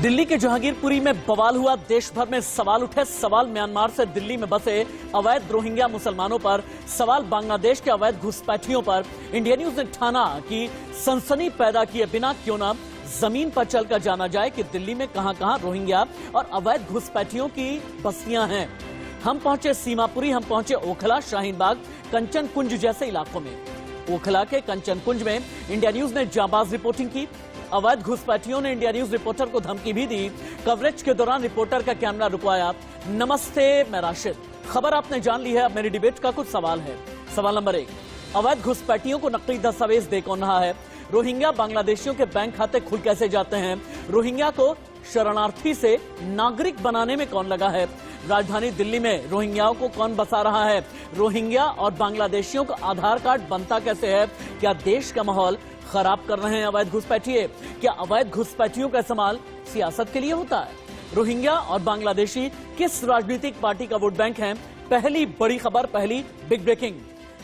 दिल्ली के जहांगीरपुरी में बवाल हुआ, देश भर में सवाल उठे। सवाल म्यांमार से दिल्ली में बसे अवैध रोहिंग्या मुसलमानों पर, सवाल बांग्लादेश के अवैध घुसपैठियों पर। इंडिया न्यूज ने ठाना कि सनसनी पैदा किए बिना क्यों न जमीन पर चलकर जाना जाए कि दिल्ली में कहां-कहां रोहिंग्या और अवैध घुसपैठियों की बस्तियां हैं। हम पहुंचे सीमापुरी, हम पहुंचे ओखला, शाहीन बाग, कंचन कुंज जैसे इलाकों में। ओखला के कंचन कुंज में इंडिया न्यूज ने जांबाज रिपोर्टिंग की। अवैध घुसपैठियों ने इंडिया न्यूज रिपोर्टर को धमकी भी दी। कवरेज के दौरान रिपोर्टर का कैमरा रुकवाया। नमस्ते, मैं राशिद। खबर आपने जान ली है, अब मेरी डिबेट का कुछ सवाल है। सवाल नंबर 1, अवैध घुसपैठियों को नकली दस्तावेज दे कौन रहा है? रोहिंग्या बांग्लादेशियों के बैंक खाते खुल कैसे जाते हैं? रोहिंग्या को शरणार्थी से नागरिक बनाने में कौन लगा है? राजधानी दिल्ली में रोहिंग्याओं को कौन बसा रहा है? रोहिंग्या और बांग्लादेशियों का आधार कार्ड बनता कैसे है? क्या देश का माहौल खराब कर रहे हैं अवैध घुसपैठिए? क्या अवैध घुसपैठियों का इस्तेमाल सियासत के लिए होता है? रोहिंग्या और बांग्लादेशी किस राजनीतिक पार्टी का वोट बैंक है? पहली बड़ी खबर, पहली बिग ब्रेकिंग।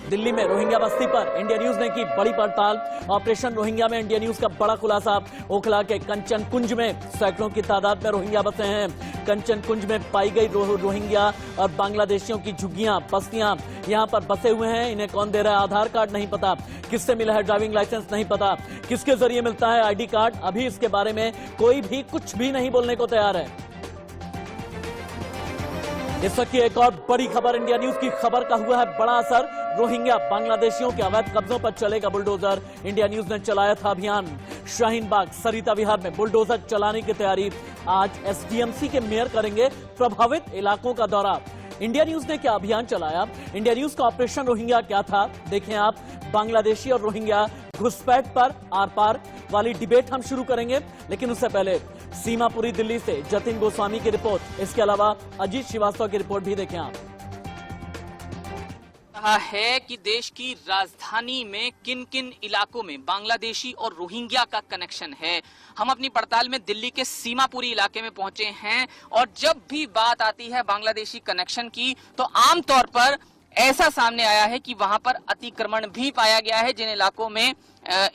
दिल्ली में रोहिंग्या बस्ती पर इंडिया न्यूज ने की बड़ी पड़ताल। ऑपरेशन रोहिंग्या में इंडिया न्यूज का बड़ा खुलासा। ओखला के कंचन कुंज में सैकड़ों की तादाद में रोहिंग्या बसे हैं। कंचन कुंज में पाई गई रोहिंग्या और बांग्लादेशियों की झुग्गियां, बस्तियां यहां पर बसे हुए हैं। इन्हें कौन दे रहा है? आधार कार्ड नहीं पता, किससे मिला है ड्राइविंग लाइसेंस नहीं पता, किसके जरिए मिलता है आईडी कार्ड, अभी इसके बारे में कोई भी कुछ भी नहीं बोलने को तैयार है। इस वक्त की एक और बड़ी खबर, इंडिया न्यूज की खबर का हुआ है बड़ा असर। रोहिंग्या बांग्लादेशियों के अवैध कब्जों पर चलेगा बुलडोजर। इंडिया न्यूज ने चलाया था अभियान। शाहीन बाग, सरिता विहार में बुलडोजर चलाने की तैयारी। आज एसडीएमसी के मेयर करेंगे प्रभावित इलाकों का दौरा। इंडिया न्यूज ने क्या अभियान चलाया? इंडिया न्यूज का ऑपरेशन रोहिंग्या क्या था? देखें आप। बांग्लादेशी और रोहिंग्या घुसपैठ पर आर पार वाली डिबेट हम शुरू करेंगे, लेकिन उससे पहले सीमापुरी दिल्ली से जतिन गोस्वामी की रिपोर्ट, इसके अलावा अजीत श्रीवास्तव की रिपोर्ट भी देखें आप। कहा है कि देश की राजधानी में किन किन इलाकों में बांग्लादेशी और रोहिंग्या का कनेक्शन है। हम अपनी पड़ताल में दिल्ली के सीमापुरी इलाके में पहुंचे हैं और जब भी बात आती है बांग्लादेशी कनेक्शन की तो आमतौर पर ऐसा सामने आया है कि वहां पर अतिक्रमण भी पाया गया है, जिन इलाकों में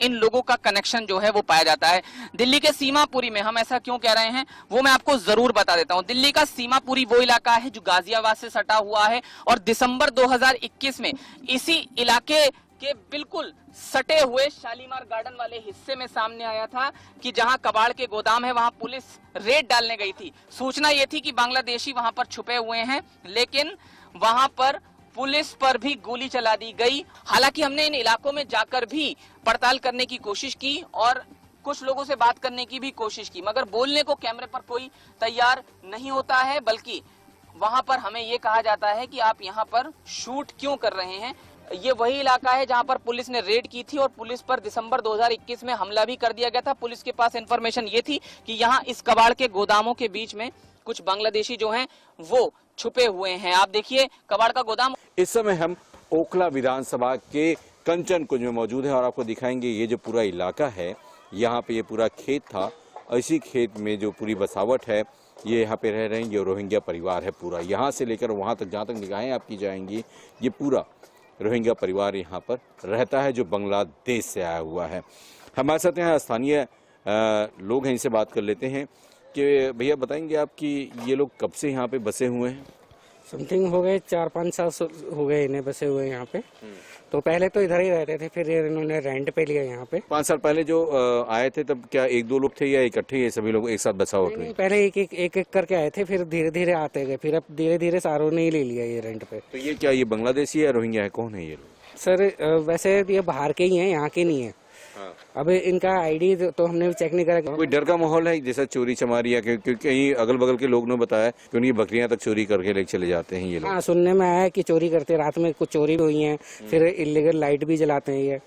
इन लोगों का कनेक्शन जो है वो पाया जाता है। दिल्ली के सीमापुरी में हम ऐसा क्यों कह रहे हैं वो मैं आपको जरूर बता देता हूं। दिल्ली का सीमापुरी वो इलाका है जो गाजियाबाद से सटा हुआ है और दिसंबर 2021 में इसी इलाके के बिल्कुल सटे हुए शालीमार गार्डन वाले हिस्से में सामने आया था कि जहां कबाड़ के गोदाम है वहां पुलिस रेड डालने गई थी। सूचना ये थी कि बांग्लादेशी वहां पर छुपे हुए हैं, लेकिन वहां पर पुलिस पर भी गोली चला दी गई। हालांकि हमने इन इलाकों में जाकर भी पड़ताल करने की कोशिश की और कुछ लोगों से बात करने की भी कोशिश की, मगर बोलने को कैमरे पर कोई तैयार नहीं होता है, बल्कि वहां पर हमें ये कहा जाता है कि आप यहाँ पर शूट क्यों कर रहे हैं। ये वही इलाका है जहां पर पुलिस ने रेड की थी और पुलिस पर दिसंबर 2021 में हमला भी कर दिया गया था। पुलिस के पास इंफॉर्मेशन ये थी कि यहाँ इस कबाड़ के गोदामों के बीच में कुछ बांग्लादेशी जो हैं वो छुपे हुए हैं। आप देखिए कबाड़ का गोदाम। इस समय हम ओखला विधानसभा के कंचन कुंज में मौजूद हैं और आपको दिखाएंगे ये जो पूरा इलाका है, यहाँ पे ये पूरा खेत था। इसी खेत में जो पूरी बसावट है, ये यहाँ पे रह रहे हैं, ये रोहिंग्या परिवार है पूरा। यहाँ से लेकर वहाँ तक जहाँ तक निगाहें आपकी जाएंगी, ये पूरा रोहिंग्या परिवार यहाँ पर रहता है जो बांग्लादेश से आया हुआ है। हमारे साथ यहाँ स्थानीय लोग हैं, इनसे बात कर लेते हैं कि भैया बताएंगे आप कि ये लोग कब से यहाँ पे बसे हुए हैं? समथिंग हो गए 4-5 साल हो गए इन्हें बसे हुए यहाँ पे। तो पहले तो इधर ही रहते थे, फिर इन्होंने रेंट पे लिया यहाँ पे। 5 साल पहले जो आए थे तब क्या 1-2 लोग थे या इकट्ठे ये सभी लोग एक साथ बसावट हुई? पहले एक करके आए थे, फिर धीरे धीरे आते गए, फिर अब धीरे धीरे सारों ने ही ले लिया ये रेंट पे। तो ये क्या ये बांग्लादेशी है, रोहिंग्या है, कौन है ये लोग? सर वैसे ये बाहर के ही हैं, यहाँ के नहीं है। अब इनका आईडी तो हमने भी चेक नहीं करा। कोई डर का माहौल है जैसा चोरी चमारी या क्योंकि कहीं अगल बगल के लोग ने बताया कि उनकी बकरियां तक चोरी करके लेके चले जाते हैं ये लोग? हाँ, सुनने में आया है कि चोरी करते, रात में कुछ चोरी भी हुई है, फिर इलीगल लाइट भी जलाते हैं ये।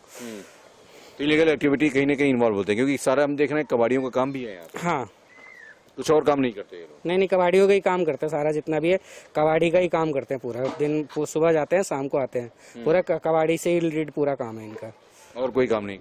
तो इलीगल एक्टिविटी कहीं ना कहीं इन्वॉल्व होते हैं, क्योंकि सारा हम देख रहे हैं कबाड़ियों का काम भी है यहाँ। हाँ, कुछ और काम नहीं करते ये लोग? नहीं, कबाड़ियों का ही काम करते हैं, सारा जितना भी है कबाड़ी का ही काम करते हैं। पूरा दिन सुबह जाते हैं, शाम को आते हैं। पूरा कबाड़ी से ही रिलेटेड पूरा काम है इनका, और कोई काम नहीं।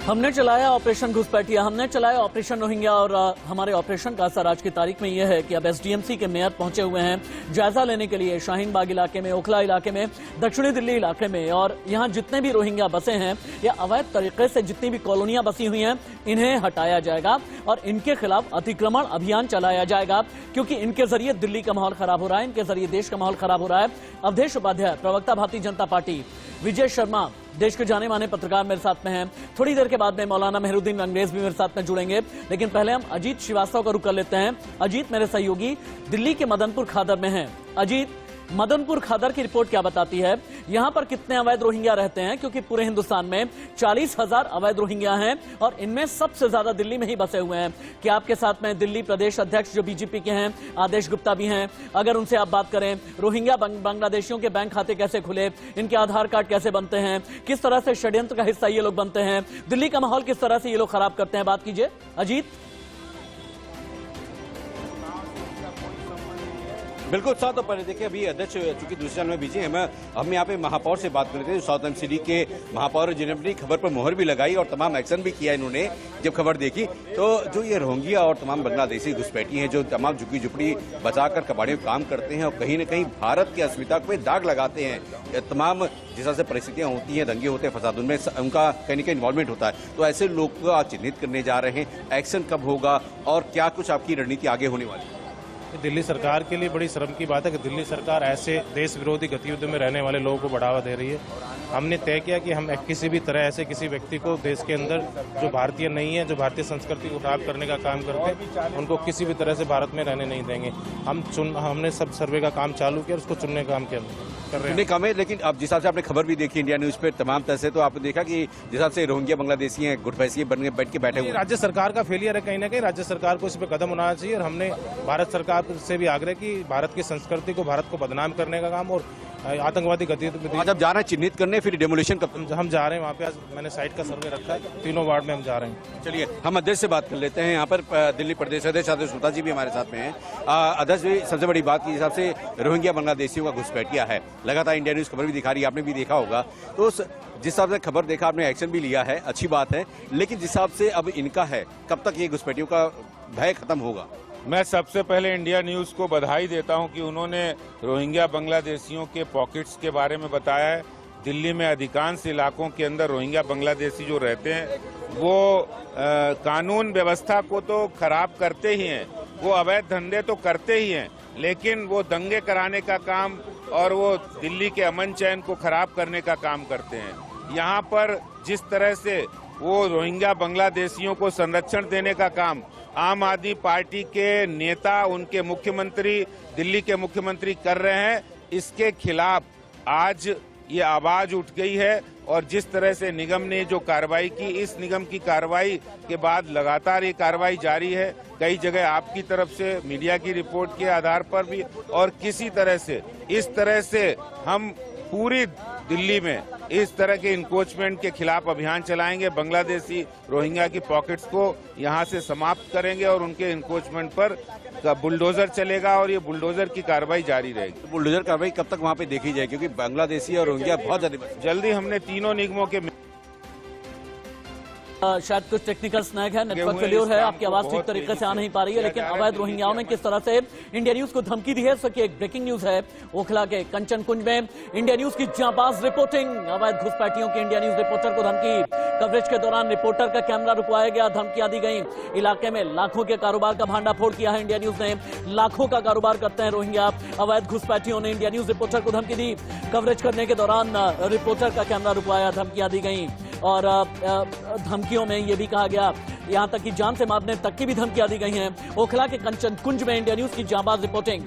हमने चलाया ऑपरेशन घुसपैठिया, हमने चलाया ऑपरेशन रोहिंग्या और हमारे ऑपरेशन का असर आज की तारीख में यह है कि अब एसडीएमसी के मेयर पहुंचे हुए हैं जायजा लेने के लिए शाहीन बाग इलाके में, ओखला इलाके में, दक्षिणी दिल्ली इलाके में। और यहां जितने भी रोहिंग्या बसे हैं या अवैध तरीके से जितनी भी कॉलोनियां बसी हुई हैं, इन्हें हटाया जाएगा और इनके खिलाफ अतिक्रमण अभियान चलाया जाएगा, क्योंकि इनके जरिए दिल्ली का माहौल खराब हो रहा है, इनके जरिए देश का माहौल खराब हो रहा है। अवधेश उपाध्याय, प्रवक्ता भारतीय जनता पार्टी, विजय शर्मा, देश के जाने माने पत्रकार मेरे साथ में हैं। थोड़ी देर के बाद में मौलाना मेहरुद्दीन अंग्रेज भी मेरे साथ में जुड़ेंगे, लेकिन पहले हम अजीत श्रीवास्तव का रुख कर लेते हैं। अजीत मेरे सहयोगी दिल्ली के मदनपुर खादर में हैं। अजीत, मदनपुर खादर की रिपोर्ट क्या बताती है? यहां पर कितने अवैध रोहिंग्या रहते हैं? क्योंकि पूरे हिंदुस्तान में 40,000 अवैध रोहिंग्या हैं और इनमें सबसे ज्यादा दिल्ली में ही बसे हुए हैं। क्या आपके साथ में दिल्ली प्रदेश अध्यक्ष जो बीजेपी के हैं, आदेश गुप्ता भी हैं? अगर उनसे आप बात करें, रोहिंग्या बांग्लादेशियों के बैंक खाते कैसे खुले, इनके आधार कार्ड कैसे बनते हैं, किस तरह से षड्यंत्र का हिस्सा ये लोग बनते हैं, दिल्ली का माहौल किस तरह से ये लोग खराब करते हैं, बात कीजिए अजीत। बिल्कुल साथ। तो पहले देखिए, अभी अध्यक्ष चूंकि दूसरे चरण में बिजी हैं, हम यहाँ पे महापौर से बात कर रहे थे, साउथ सिटी के महापौर, जिन्होंने अपनी खबर पर मोहर भी लगाई और तमाम एक्शन भी किया इन्होंने जब खबर देखी। तो जो ये रोहिंग्या और तमाम बांग्लादेशी घुसपैठी हैं, जो तमाम झुग्गी झुपड़ी बचाकर कबाड़ियों में काम करते हैं और कहीं न कहीं भारत की अस्मिता को दाग लगाते हैं, तमाम जिस तरह से परिस्थितियां होती हैं, दंगे होते हैं, फसाद, उनमें उनका कहीं न कहीं इन्वॉल्वमेंट होता है। तो ऐसे लोग को आज चिन्हित करने जा रहे हैं, एक्शन कब होगा और क्या कुछ आपकी रणनीति आगे होने वाली है? दिल्ली सरकार के लिए बड़ी शर्म की बात है कि दिल्ली सरकार ऐसे देश विरोधी गतिविधियों में रहने वाले लोगों को बढ़ावा दे रही है। हमने तय किया कि हम किसी भी तरह ऐसे किसी व्यक्ति को देश के अंदर जो भारतीय नहीं है, जो भारतीय संस्कृति को खराब करने का काम करते हैं, उनको किसी भी तरह से भारत में रहने नहीं देंगे। हमने सब सर्वे का काम चालू किया और उसको चुनने का काम कर रहे हैं। कम है, लेकिन अब जिस हिसाब से आपने खबर भी देखी इंडिया न्यूज पे तमाम तरह से, तो आपने देखा कि जिस हिसाब से रोहिंग्या बांग्लादेशी हैं, गुटबैसी बन के बैठ के बैठे हुए। राज्य सरकार का फेलियर है, कहीं ना कहीं राज्य सरकार को इस पर कदम उठाना चाहिए। और हमने भारत सरकार से भी आग्रह कि भारत की संस्कृति को, भारत को बदनाम करने का काम और आतंकवादी गतिविधि। जब जा रहे हैं चिन्हित करने, फिर डेमोलिशन कब? हम जा रहे हैं वहाँ पे, आज मैंने साइट का सर्वे रखा है, तीनों वार्ड में हम जा रहे हैं। चलिए हम अध्यक्ष से बात कर लेते हैं। यहाँ पर दिल्ली प्रदेश अध्यक्ष आदेश गुप्ता जी भी हमारे साथ में हैं। अध्यक्ष जी, सबसे बड़ी बात के हिसाब से रोहिंग्या बांग्लादेशियों का घुसपैठिया है, लगातार इंडिया न्यूज खबर भी दिखा रही है, आपने भी देखा होगा। तो जिस हिसाब से खबर देखा, आपने एक्शन भी लिया है, अच्छी बात है, लेकिन जिस हिसाब से अब इनका है, कब तक ये घुसपैठियों का भय खत्म होगा? मैं सबसे पहले इंडिया न्यूज को बधाई देता हूं कि उन्होंने रोहिंग्या बांग्लादेशियों के पॉकेट्स के बारे में बताया है। दिल्ली में अधिकांश इलाकों के अंदर रोहिंग्या बांग्लादेशी जो रहते हैं वो कानून व्यवस्था को तो खराब करते ही हैं, वो अवैध धंधे तो करते ही हैं, लेकिन वो दंगे कराने का काम और वो दिल्ली के अमन चैन को खराब करने का काम करते हैं। यहाँ पर जिस तरह से वो रोहिंग्या बांग्लादेशियों को संरक्षण देने का काम आम आदमी पार्टी के नेता, उनके मुख्यमंत्री, दिल्ली के मुख्यमंत्री कर रहे हैं, इसके खिलाफ आज ये आवाज उठ गई है। और जिस तरह से निगम ने जो कार्रवाई की, इस निगम की कार्रवाई के बाद लगातार ये कार्रवाई जारी है। कई जगह आपकी तरफ से मीडिया की रिपोर्ट के आधार पर भी, और किसी तरह से इस तरह से हम पूरी दिल्ली में इस तरह के इंक्रोचमेंट के खिलाफ अभियान चलाएंगे। बांग्लादेशी रोहिंग्या की पॉकेट्स को यहां से समाप्त करेंगे और उनके इंक्रोचमेंट पर बुलडोजर चलेगा और ये बुलडोजर की कार्रवाई जारी रहेगी। तो बुलडोजर कार्रवाई कब तक वहां पे देखी जाए, क्योंकि बांग्लादेशी और रोहिंग्या बहुत ज्यादा? जल्दी हमने तीनों निगमों के शायद कुछ टेक्निकल स्नैग है, नेटवर्क फेल्योर है, आपकी आवाज ठीक तरीके से आ नहीं पा रही है। लेकिन अवैध रोहिंग्याओं ने किस तरह से इंडिया न्यूज को धमकी दी है, इसकी एक ब्रेकिंग न्यूज है। ओखला के कंचन कुंज में इंडिया न्यूज की जांबाज रिपोर्टिंग, अवैध घुसपैठियों की इंडिया न्यूज रिपोर्टर को धमकी। कवरेज के दौरान रिपोर्टर का कैमरा रुकवाया गया, धमकियां दी गई। इलाके में लाखों के कारोबार का भांडाफोड़ किया है इंडिया न्यूज ने, लाखों का कारोबार करते हैं रोहिंग्या। अवैध घुसपैठियों ने इंडिया न्यूज रिपोर्टर को धमकी दी, कवरेज करने के दौरान रिपोर्टर का कैमरा रुकवाया, धमकियां दी गई। और धमकियों में यह भी कहा गया, यहां तक कि जान से मारने तक की भी धमकियां दी गई हैं। ओखला के कंचन कुंज में इंडिया न्यूज की जांबाज रिपोर्टिंग।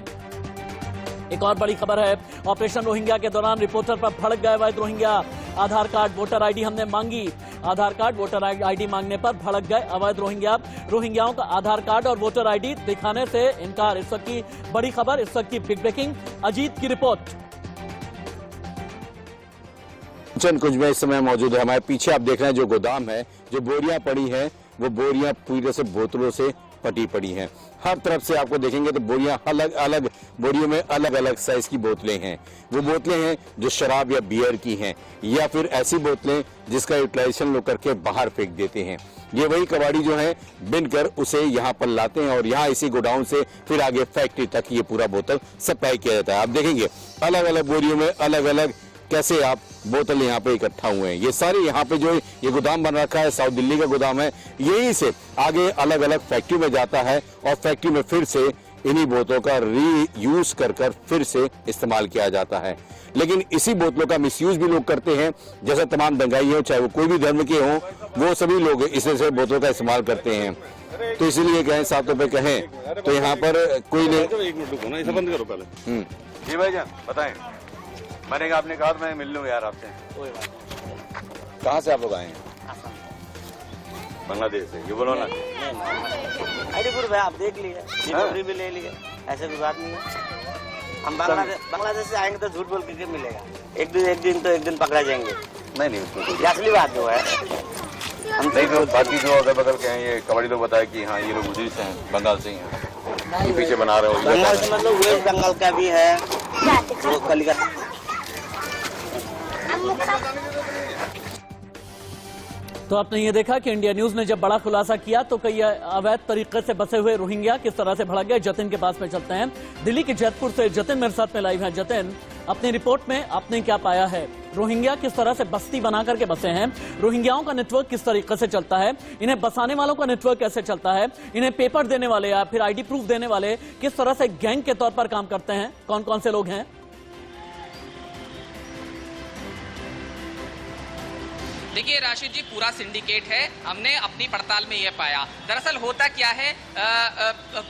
एक और बड़ी खबर है, ऑपरेशन रोहिंग्या के दौरान रिपोर्टर पर भड़क गए अवैध रोहिंग्या। आधार कार्ड, वोटर आईडी हमने मांगी, आधार कार्ड, वोटर आईडी मांगने पर भड़क गए अवैध रोहिंग्या। रोहिंग्याओं का आधार कार्ड और वोटर आईडी दिखाने से इनकार, इस वक्त की बड़ी खबर, इस वक्त की बिग ब्रेकिंग। अजीत की रिपोर्ट। कंचन कुंज में इस समय मौजूद है, हमारे पीछे आप देख रहे हैं जो गोदाम है, जो बोरियां पड़ी हैं, वो बोरियां पूरी तरह से बोतलों से पटी पड़ी हैं। हर तरफ से आपको देखेंगे तो बोरियां अलग अलग बोरियों में अलग अलग साइज की बोतलें हैं। वो बोतलें हैं जो शराब या बियर की हैं, या फिर ऐसी बोतलें जिसका यूटिलाइजेशन लोग करके बाहर फेंक देते हैं। ये वही कबाड़ी जो है बिन कर उसे यहाँ पर लाते हैं और यहाँ इसी गोडाउन से फिर आगे फैक्ट्री तक ये पूरा बोतल सप्लाई किया जाता है। आप देखेंगे अलग अलग बोरियों में अलग अलग कैसे आप बोतल यहाँ पे इकट्ठा हुए हैं। ये सारे यहाँ पे जो ये गोदाम बन रखा है, साउथ दिल्ली का गोदाम है, यही से आगे अलग अलग फैक्ट्री में जाता है और फैक्ट्री में फिर से इन्हीं बोतलों का रीयूज कर फिर से इस्तेमाल किया जाता है। लेकिन इसी बोतलों का मिसयूज भी लोग करते हैं, जैसे तमाम दंगाई हो, चाहे वो कोई भी धर्म के हों, वो सभी लोग इसे से बोतलों का इस्तेमाल करते हैं। तो इसीलिए कहें 7 रुपए कहें तो यहाँ पर कोई नहीं। एक मिनट रुको ना, इसे बंद करो पहले। जी भाईजान बताएं, मैंने आपने कहा मैं मिल लूँ यार आपसे। कहाँ से आप लोग आए हैं? बांग्लादेश से। ये बोलो ना। आईडी प्रूफ है, आप देख लिए, डिलीवरी भी ले लिए, ऐसे भी बात नहीं है। हम बांग्लादेश से आएंगे तो झूठ बोल के मिलेगा। एक दिन पकड़ा जाएंगे। नहीं ये असली बात जो है। हम नहीं तो बाकी जो अगल बगल के हैं ये कबाड़ी लोग बताए कि हाँ ये लोग उधर से हैं, बंगाल से ही हैं, पीछे बना रहे हो। बंगाल से मतलब वेस्ट बंगाल का भी है, कलिकता। तो आपने ये देखा कि इंडिया न्यूज ने जब बड़ा खुलासा किया तो कई अवैध तरीके से बसे हुए रोहिंग्या किस तरह से भड़क गए। जतिन के पास में चलते हैं, दिल्ली के जैतपुर से जतिन मेरे साथ में लाइव है। जतिन, अपनी रिपोर्ट में आपने क्या पाया है? रोहिंग्या किस तरह से बस्ती बना करके बसे हैं, रोहिंग्याओं का नेटवर्क किस तरीके से चलता है, इन्हें बसाने वालों का नेटवर्क कैसे चलता है, इन्हें पेपर देने वाले या फिर आईडी प्रूफ देने वाले किस तरह से गैंग के तौर पर काम करते हैं, कौन कौन से लोग हैं? देखिए राशिद जी, पूरा सिंडिकेट है। हमने अपनी पड़ताल में यह पाया। दरअसल होता क्या है,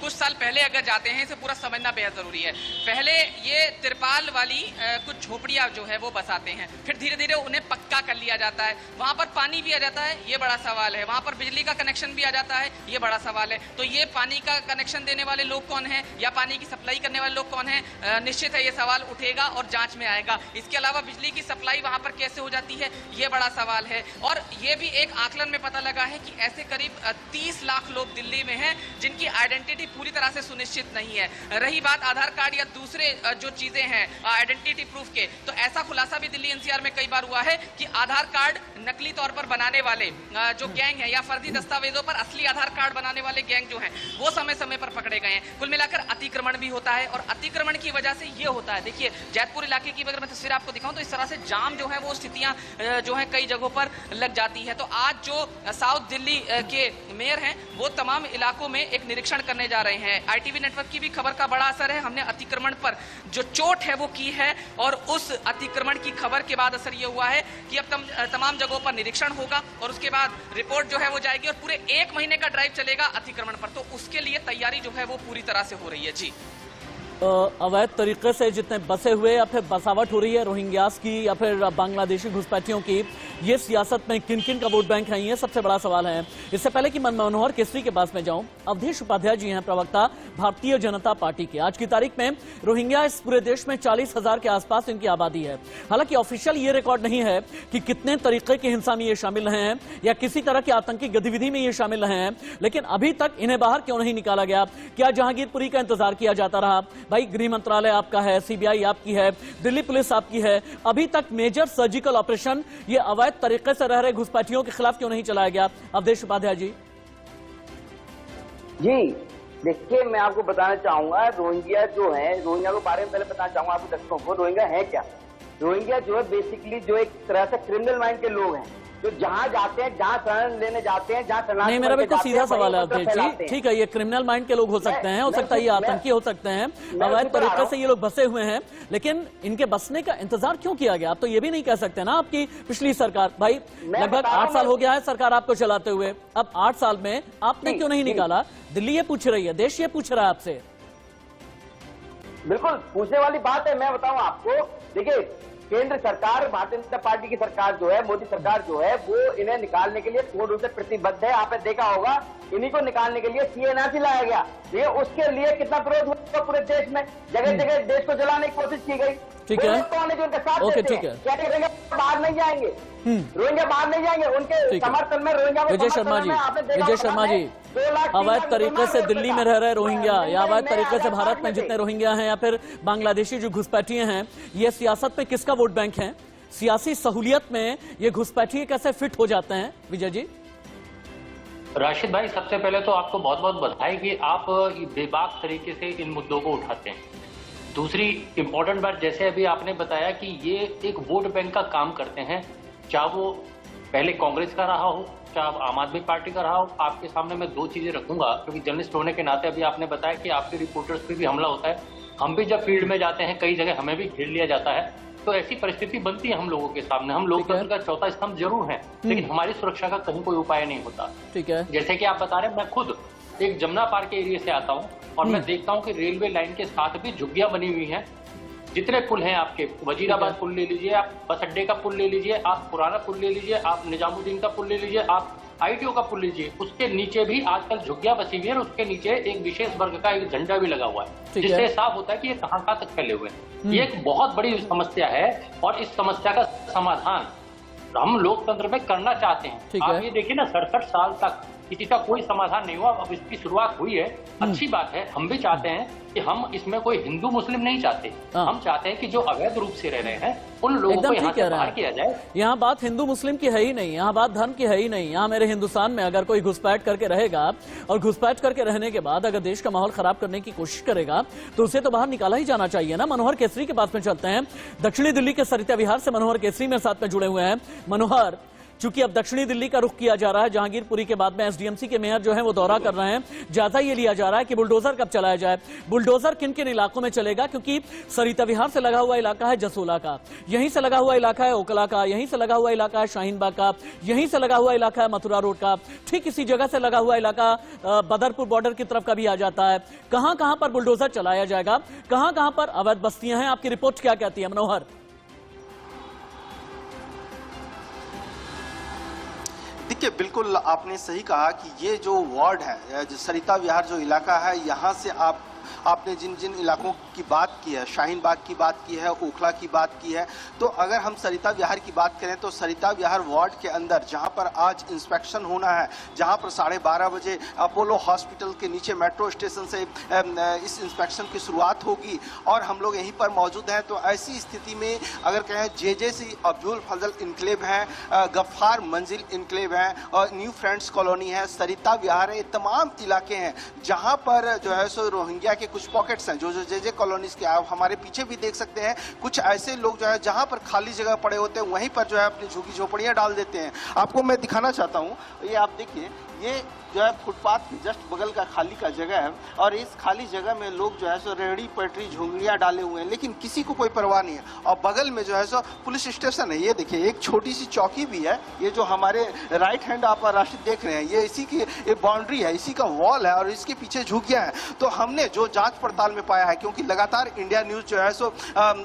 कुछ साल पहले अगर जाते हैं, इसे पूरा समझना बेहद जरूरी है। पहले ये तिरपाल वाली कुछ झोपड़ियां जो है वो बसाते हैं, फिर धीरे धीरे उन्हें पक्का कर लिया जाता है। वहां पर पानी भी आ जाता है, ये बड़ा सवाल है। वहां पर बिजली का कनेक्शन भी आ जाता है, ये बड़ा सवाल है। तो ये पानी का कनेक्शन देने वाले लोग कौन है या पानी की सप्लाई करने वाले लोग कौन है, निश्चित है ये सवाल उठेगा और जांच में आएगा। इसके अलावा बिजली की सप्लाई वहां पर कैसे हो जाती है, ये बड़ा सवाल है। और ये भी एक आकलन में पता लगा है कि ऐसे करीब 30 लाख लोग दिल्ली में हैं जिनकी आइडेंटिटी पूरी तरह से सुनिश्चित नहीं है। रही बात आधार कार्ड या दूसरे जो चीजें हैं आइडेंटिटी प्रूफ के, तो ऐसा खुलासा भी दिल्ली एनसीआर में कई बार हुआ है कि आधार कार्ड नकली तौर पर बनाने वाले जो गैंग है या फर्जी दस्तावेजों पर असली आधार कार्ड बनाने वाले गैंग जो है वो समय समय पर पकड़े गए हैं। कुल मिलाकर अतिक्रमण भी होता है और अतिक्रमण की वजह से ये होता है। देखिए जैतपुर इलाके की अगर मैं तस्वीर आपको दिखाऊं तो इस तरह से जाम जो है वो स्थितियां जो है कई जगहों पर लग जाती है। तो आज जो साउथ दिल्ली के मेयर हैं वो तमाम इलाकों में एक निरीक्षण करने जा रहे हैं। आईटीवी नेटवर्क की भी खबर का बड़ा असर है। हमने अतिक्रमण पर जो चोट है वो की है और उस अतिक्रमण की खबर के बाद असर ये हुआ है कि अब तमाम जगहों पर निरीक्षण होगा और उसके बाद रिपोर्ट जो है वो जाएगी और पूरे 1 महीने का ड्राइव चलेगा अतिक्रमण पर। तो उसके लिए तैयारी जो है वो पूरी तरह से हो रही है। जी, अवैध तरीके से जितने बसे हुए या फिर बसावट हो रही है रोहिंग्यास की या फिर बांग्लादेशी घुसपैठियों की, ये सियासत में किन किन का वोट बैंक है, ये सबसे बड़ा सवाल है। इससे पहले कि मनमोहन केसरी के पास में जाऊं, अवधेश उपाध्याय जी हैं, प्रवक्ता भारतीय जनता पार्टी के। आज की तारीख में रोहिंग्या इस पूरे देश में 40,000 के आसपास इनकी आबादी है। हालांकि ऑफिशियल ये रिकॉर्ड नहीं है कि कितने तरीके की हिंसा में ये शामिल रहे हैं या किसी तरह की आतंकी गतिविधि में ये शामिल रहे हैं, लेकिन अभी तक इन्हें बाहर क्यों नहीं निकाला गया? क्या जहांगीरपुरी का इंतजार किया जाता रहा? भाई गृह मंत्रालय आपका है, सीबीआई आपकी है, दिल्ली पुलिस आपकी है, अभी तक मेजर सर्जिकल ऑपरेशन ये अवैध तरीके से रह रहे घुसपैठियों के खिलाफ क्यों नहीं चलाया गया? अवधेश उपाध्याय जी। जी देखिए, मैं आपको बताना चाहूंगा रोहिंग्या जो है, रोहिंग्या के बारे में पहले बताना चाहूंगा आपको दर्शकों को। रोहिंग्या है क्या? रोहिंग्या जो है बेसिकली जो एक तरह से क्रिमिनल माइंड के लोग हैं जो जहां जाते हैं, जहां शरण लेने जाते हैं, जहां शरणार्थी नहीं, मेरा बिल्कुल सीधा सवाल है अवधेश जी। ठीक है, ये क्रिमिनल माइंड के लोग हो सकते हैं, हो सकता है ये आतंकी हो सकते हैं, अवैध तरीके से ये लोग बसे हुए हैं, लेकिन इनके बसने का इंतजार क्यों किया गया? आप तो ये भी नहीं कह सकते ना आपकी पिछली सरकार, भाई लगभग 8 साल हो गया है सरकार आपको चलाते हुए, अब 8 साल में आपने क्यों नहीं निकाला? दिल्ली ये पूछ रही है, देश ये पूछ रहा है आपसे। बिल्कुल पूछने वाली बात है। मैं बताऊं आपको, देखिए केंद्र सरकार, भारतीय जनता पार्टी की सरकार जो है, मोदी सरकार जो है, वो इन्हें निकालने के लिए पूर्ण रूप से प्रतिबद्ध है। आपने देखा होगा इन्हीं को निकालने के लिए सीएनआरसी लाया गया। ये उसके लिए कितना विरोध हुआ पूरे देश में, जगह जगह देश को जलाने की कोशिश की गई। ठीक है, कौन है जो उनके साथ ओके, ठीक है, रोहिंग्या बाहर नहीं जाएंगे, रोहिंग्या बाहर नहीं जाएंगे, उनके समर्थन में रोहिंग्या विजय शर्मा जी, विजय शर्मा जी, अवैध तरीके से दिल्ली में रह रहे रोहिंग्या या अवैध तरीके से भारत में जितने रोहिंग्या हैं या फिर बांग्लादेशी जो घुसपैठिए हैं, ये सियासत में किसका वोट बैंक है? सियासी सहूलियत में ये घुसपैठिए कैसे फिट हो जाते हैं? विजय जी। राशिद भाई, सबसे पहले तो आपको बहुत बहुत बधाई कि आप बेबाक तरीके से इन मुद्दों को उठाते हैं। दूसरी इंपॉर्टेंट बात, जैसे अभी आपने बताया कि ये एक वोट बैंक का काम करते हैं, चाहे वो पहले कांग्रेस का रहा हो, चाहे आम आदमी पार्टी का रहा हो। आपके सामने मैं दो चीजें रखूंगा, क्योंकि जर्नलिस्ट होने के नाते अभी आपने बताया कि आपके रिपोर्टर्स पे भी हमला होता है। हम भी जब फील्ड में जाते हैं, कई जगह हमें भी घेर लिया जाता है, तो ऐसी परिस्थिति बनती है हम लोगों के सामने। हम लोकतंत्र का चौथा स्तंभ जरूर है, लेकिन हमारी सुरक्षा का कहीं कोई उपाय नहीं होता। ठीक है, जैसे कि आप बता रहे हैं, मैं खुद एक जमुना पार के एरिया से आता हूँ और मैं देखता हूँ कि रेलवे लाइन के साथ भी झुग्गियां बनी हुई हैं। जितने पुल हैं आपके, वजीराबाद पुल ले लीजिए, आप बस अड्डे का पुल ले लीजिए, आप पुराना पुल ले लीजिए, आप निजामुद्दीन का पुल ले लीजिए, आप ITO का पुल लीजिए, उसके नीचे भी आजकल झुग्गियां बसी हुई है और उसके नीचे एक विशेष वर्ग का एक झंडा भी लगा हुआ है, जिससे साफ होता है कि ये कहां तक फैले हुए हैं। ये एक बहुत बड़ी समस्या है और इस समस्या का समाधान हम लोकतंत्र में करना चाहते हैं। आप ये देखिए ना, 67 साल तक किसी का कोई समाधान नहीं हुआ, अब इसकी शुरुआत हुई है, अच्छी बात है। हम भी चाहते हैं कि हम इसमें कोई हिंदू मुस्लिम नहीं चाहते, हम चाहते हैं कि जो अवैध रूप से रह रहे हैं उन लोगों को यहाँ से बाहर किया जाए। यहाँ बात हिंदू मुस्लिम की है ही नहीं, यहाँ बात धर्म की है ही नहीं। यहाँ मेरे हिंदुस्तान में अगर कोई घुसपैठ करके रहेगा और घुसपैठ करके रहने के बाद अगर देश का माहौल खराब करने की कोशिश करेगा तो उसे तो बाहर निकाला ही जाना चाहिए ना। मनोहर केसरी के पास में चलते हैं। दक्षिणी दिल्ली के सरिता विहार से मनोहर केसरी मेरे साथ में जुड़े हुए हैं। मनोहर, चूंकि अब दक्षिणी दिल्ली का रुख किया जा रहा है, जहांगीरपुरी के बाद में SDMC के मेयर जो है वो दौरा कर रहे हैं, जायजा ये लिया जा रहा है कि बुलडोजर कब चलाया जाए। बुलडोजर किन किन इलाकों में चलेगा? क्योंकि सरिता विहार से लगा हुआ इलाका है जसोला का, यहीं से लगा हुआ इलाका है ओकला का, यहीं से लगा हुआ इलाका है शाहीनबाग का, यहीं से लगा हुआ इलाका है मथुरा रोड का, ठीक इसी जगह से लगा हुआ इलाका बदरपुर बॉर्डर की तरफ का भी आ जाता है। कहां कहां पर बुलडोजर चलाया जाएगा, कहां कहां पर अवैध बस्तियां हैं? आपकी रिपोर्ट क्या कहती है मनोहर? देखिए, बिल्कुल आपने सही कहा कि ये जो वार्ड है, जो सरिता विहार जो इलाका है, यहाँ से आपने जिन जिन इलाकों की बात की है, शाहीन बाग की बात की है, ओखला की बात की है, तो अगर हम सरिता विहार की बात करें तो सरिता विहार वार्ड के अंदर जहां पर आज इंस्पेक्शन होना है, जहां पर 12:30 बजे अपोलो हॉस्पिटल के नीचे मेट्रो स्टेशन से इस इंस्पेक्शन की शुरुआत होगी और हम लोग यहीं पर मौजूद हैं। तो ऐसी स्थिति में अगर कहें JJC अब्दुल फजल इनक्लेव है, गफ्फार मंजिल इनक्लेव है और न्यू फ्रेंड्स कॉलोनी है, सरिता विहार है, ये तमाम इलाके हैं जहाँ पर जो है सो रोहिंग्या के कुछ पॉकेट्स हैं जो JJ कॉलोनीज के। आप हमारे पीछे भी देख सकते हैं, कुछ ऐसे लोग जो है जहां पर खाली जगह पड़े होते हैं वहीं पर जो है अपनी झुग्गी झोपड़ियां डाल देते हैं। आपको मैं दिखाना चाहता हूं, ये आप देखिए, ये जो है फुटपाथ के जस्ट बगल का खाली का जगह है और इस खाली जगह में लोग जो है सो रेहड़ी पटरी झुंगियां डाले हुए हैं, लेकिन किसी को कोई परवाह नहीं है। और बगल में जो है सो पुलिस स्टेशन है, ये देखिए एक छोटी सी चौकी भी है। ये जो हमारे राइट हैंड आप राशिद देख रहे हैं, ये इसी की बाउंड्री है, इसी का वॉल है और इसके पीछे झुग्गियां हैं। तो हमने जो जांच पड़ताल में पाया है, क्योंकि लगातार इंडिया न्यूज जो है सो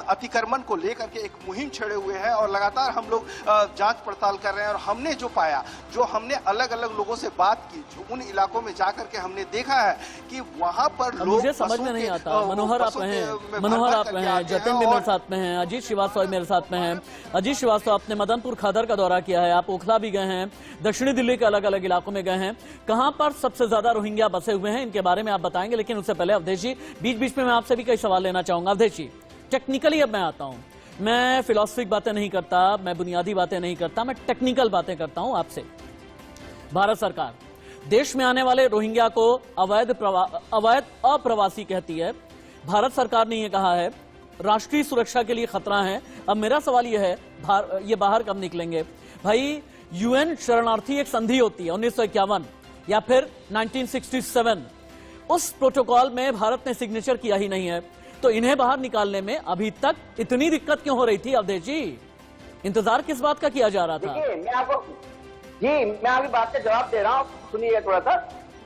अतिक्रमण को लेकर के एक मुहिम छेड़े हुए हैं और लगातार हम लोग जांच पड़ताल कर रहे हैं और हमने जो पाया, जो हमने अलग अलग लोगों से बात की, उन इलाकों में जाकर के हमने देखा है कि वहां पर लोग, मुझे समझ में नहीं आता। मनोहर आप हैं, मनोहर आप हैं, जतिन भी मेरे साथ में हैं, अजीत श्रीवास्तव मेरे साथ में हैं। अजीत श्रीवास्तव, आपने मदनपुर खादर का दौरा किया है, आप ओखला भी गए हैं, दक्षिणी दिल्ली के अलग अलग इलाकों में गए हैं, कहां पर सबसे ज्यादा रोहिंग्या बसे हुए हैं इनके बारे में आप बताएंगे। लेकिन उससे पहले अवधेश जी, बीच बीच में मैं आपसे भी कई सवाल लेना चाहूंगा। अवधेश जी, टेक्निकली अब मैं आता हूं, मैं फिलोसफिक बातें नहीं करता, मैं बुनियादी बातें नहीं करता, मैं टेक्निकल बातें करता हूं आपसे। भारत सरकार देश में आने वाले रोहिंग्या को अवैध अप्रवासी कहती है। भारत सरकार ने यह कहा है राष्ट्रीय सुरक्षा के लिए खतरा है। अब मेरा सवाल यह है, ये बाहर कब निकलेंगे? भाई, UN शरणार्थी एक संधि होती है 1951 या फिर 1967, उस प्रोटोकॉल में भारत ने सिग्नेचर किया ही नहीं है, तो इन्हें बाहर निकालने में अभी तक इतनी दिक्कत क्यों हो रही थी? अवधेश जी, इंतजार किस बात का किया जा रहा था? मैं आपकी बात का जवाब दे रहा हूँ, सुनिए थोड़ा सा।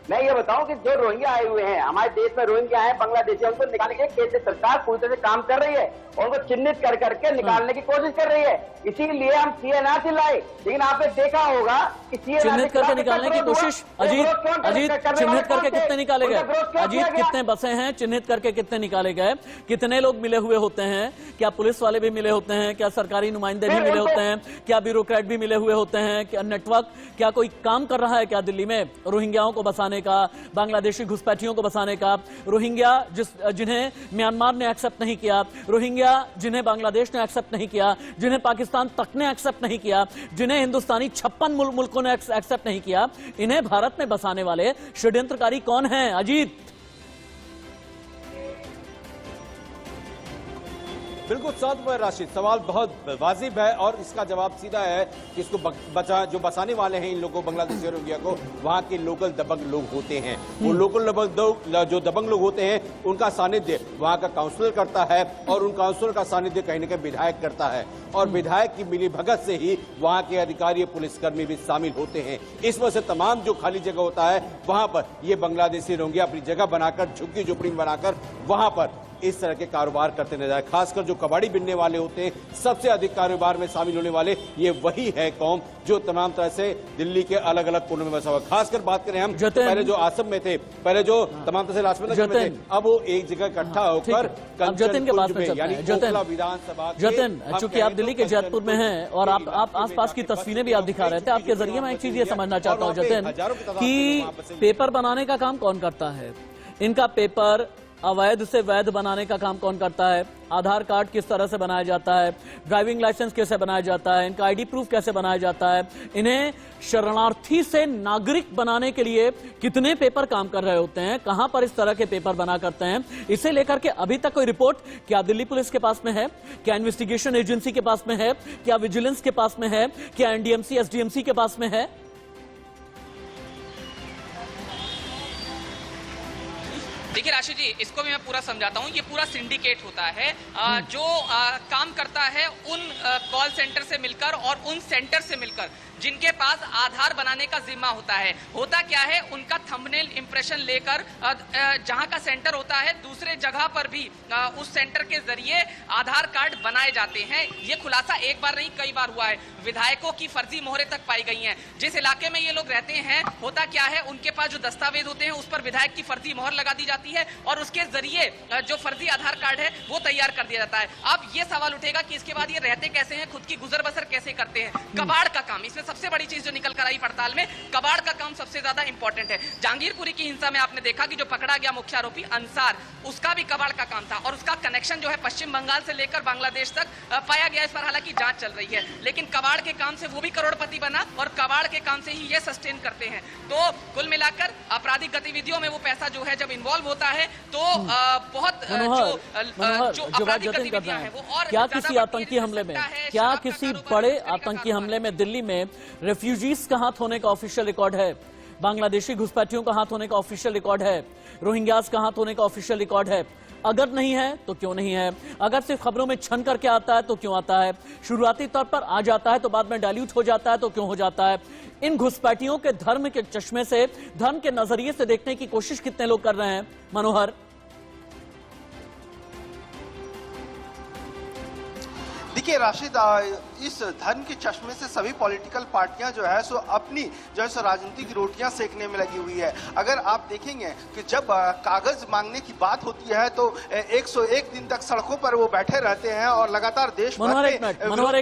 मैं ये बताऊं कि जो रोहिंग्या आए हुए हैं, हमारे देश में रोहिंग्या हैं, बांग्लादेशी, उनको निकालने के लिए केंद्र सरकार पूरी तरह से काम कर रही है और उनको चिन्हित कर करके निकालने की कोशिश कर रही है। इसीलिए हम CNRC लाए, लेकिन आपने देखा होगा कि चिन्हित करके निकालने की कोशिश। अजीत, चिन्हित करके कितने निकाले गए? अजीत, कितने बसे हैं? चिन्हित करके कितने निकाले गए? कितने लोग मिले हुए होते हैं? क्या पुलिस वाले भी मिले होते हैं? क्या सरकारी नुमाइंदे भी मिले होते हैं? क्या ब्यूरोक्रेट भी मिले हुए होते हैं? क्या नेटवर्क, क्या कोई काम कर रहा है क्या दिल्ली में रोहिंग्याओं को बसाने बसाने का, बांग्लादेशी घुसपैठियों को बसाने का, रोहिंग्या जिन्हें म्यांमार ने एक्सेप्ट नहीं किया, रोहिंग्या जिन्हें बांग्लादेश ने एक्सेप्ट नहीं किया, जिन्हें पाकिस्तान तक ने एक्सेप्ट नहीं किया, जिन्हें हिंदुस्तानी 56 मुल्कों ने एक्सेप्ट नहीं किया, इन्हें भारत में बसाने वाले षड्यंत्रकारी कौन हैं? अजीत, बिल्कुल साथ राशिद, सवाल बहुत वाजिब है और इसका जवाब सीधा है कि इसको जो बसाने वाले हैं इन लोगों बांग्लादेशी रोहिंग्या को, वहां के लोकल दबंग लोग होते हैं। वो लोकल जो दबंग लोग होते हैं उनका सानिध्य वहां का काउंसलर करता है और उन काउंसलर का सानिध्य कहीं न कहीं विधायक करता है और विधायक की मिली भगत से ही वहां के अधिकारी पुलिसकर्मी भी शामिल होते हैं। इस वजह से तमाम जो खाली जगह होता है वहां पर ये बांग्लादेशी रोहिंग्या अपनी जगह बनाकर, झुग्गी झोपड़ी बनाकर वहां पर इस तरह के कारोबार करते नजर आए। खासकर जो कबाड़ी बिनने वाले होते हैं, सबसे अधिक कारोबार में शामिल होने वाले ये वही है कौम जो तमाम तरह से दिल्ली के अलग अलग कोनों में बसा हुआ। खासकर बात करें हम, पहले जो आसम में थे, पहले जो तमाम तरह से लाजपत नगर में थे, अब वो एक जगह इकट्ठा होकर जतिन के बात में यानी ओखला विधानसभा। जतिन, चूंकि आप दिल्ली के जैतपुर में हैं और आप आसपास की तस्वीरें भी आप दिखा रहे थे, आपके जरिए मैं एक चीज ये समझना चाहता हूँ जतिन कि पेपर बनाने का काम कौन करता है? इनका पेपर अवैध से वैध बनाने का काम कौन करता है? आधार कार्ड किस तरह से बनाया जाता है? ड्राइविंग लाइसेंस कैसे बनाया जाता है? इनका आईडी प्रूफ कैसे बनाया जाता है? इन्हें शरणार्थी से नागरिक बनाने के लिए कितने पेपर काम कर रहे होते हैं? कहां पर इस तरह के पेपर बना करते हैं? इसे लेकर के अभी तक कोई रिपोर्ट क्या दिल्ली पुलिस के पास में है? क्या इन्वेस्टिगेशन एजेंसी के पास में है? क्या विजिलेंस के पास में है? क्या एनडीएमसी एसडीएमसी के पास में है? देखिए राशि जी, इसको भी मैं पूरा समझाता हूँ। ये पूरा सिंडिकेट होता है जो काम करता है उन कॉल सेंटर से मिलकर और उन सेंटर से मिलकर जिनके पास आधार बनाने का जिम्मा होता है। होता क्या है, उनका थंबनेल इंप्रेशन लेकर जहां का सेंटर होता है दूसरे जगह पर भी उस सेंटर के जरिए आधार कार्ड बनाए जाते हैं। ये खुलासा एक बार नहीं कई बार हुआ है। विधायकों की फर्जी मोहरें तक पाई गई हैं। जिस इलाके में ये लोग रहते हैं, होता क्या है, उनके पास जो दस्तावेज होते हैं उस पर विधायक की फर्जी मोहर लगा दी जाती है और उसके जरिए जो फर्जी आधार कार्ड है वो तैयार कर दिया जाता है। अब ये सवाल उठेगा कि इसके बाद ये रहते कैसे हैं, खुद की गुजर बसर कैसे करते हैं? कबाड़ का काम, इसमें सबसे बड़ी चीज जो निकल कर आई पड़ताल में, कबाड़ का काम सबसे ज्यादा इंपॉर्टेंट है। जहांगीरपुरी की हिंसा में आपने देखा कि जो पकड़ा गया मुख्य आरोपी अंसार, उसका भी कबाड़ का काम था और उसका कनेक्शन जो है पश्चिम बंगाल से लेकर बांग्लादेश तक पाया गया। इस पर हालांकि जांच चल रही है, लेकिन कबाड़ के काम से वो भी करोड़पति बना और कबाड़ के काम से ही ये सस्टेन करते हैं। तो कुल मिलाकर आपराधिक गतिविधियों में वो पैसा जो है जब इन्वॉल्व होता है तो बहुत जो आपराधिक गतिविधियां हैं वो और क्या किसी आतंकी हमले में, क्या किसी बड़े आतंकी हमले में दिल्ली में रेफ्यूजीज का हाथ होने का ऑफिशियल रिकॉर्ड है? बांग्लादेशी घुसपैठियों का हाथ होने का ऑफिशियल रिकॉर्ड है? रोहिंग्यास का हाथ होने का ऑफिशियल रिकॉर्ड है? अगर नहीं है तो क्यों नहीं है? अगर सिर्फ खबरों में छन करके आता है तो क्यों आता है? शुरुआती तौर पर आ जाता है तो बाद में डाइल्यूट हो जाता है तो क्यों हो जाता है? इन घुसपैठियों के धर्म के चश्मे से, धर्म के नजरिए से देखने की कोशिश कितने लोग कर रहे हैं? मनोहर, देखिए राशिद, इस धर्म के चश्मे से सभी पॉलिटिकल पार्टियां जो है सो अपनी जो है सो राजनीतिक रोटियां सेकने में लगी हुई है। अगर आप देखेंगे कि जब कागज मांगने की बात होती है तो 101 दिन तक सड़कों पर वो बैठे रहते हैं और लगातार देश मनोहर एक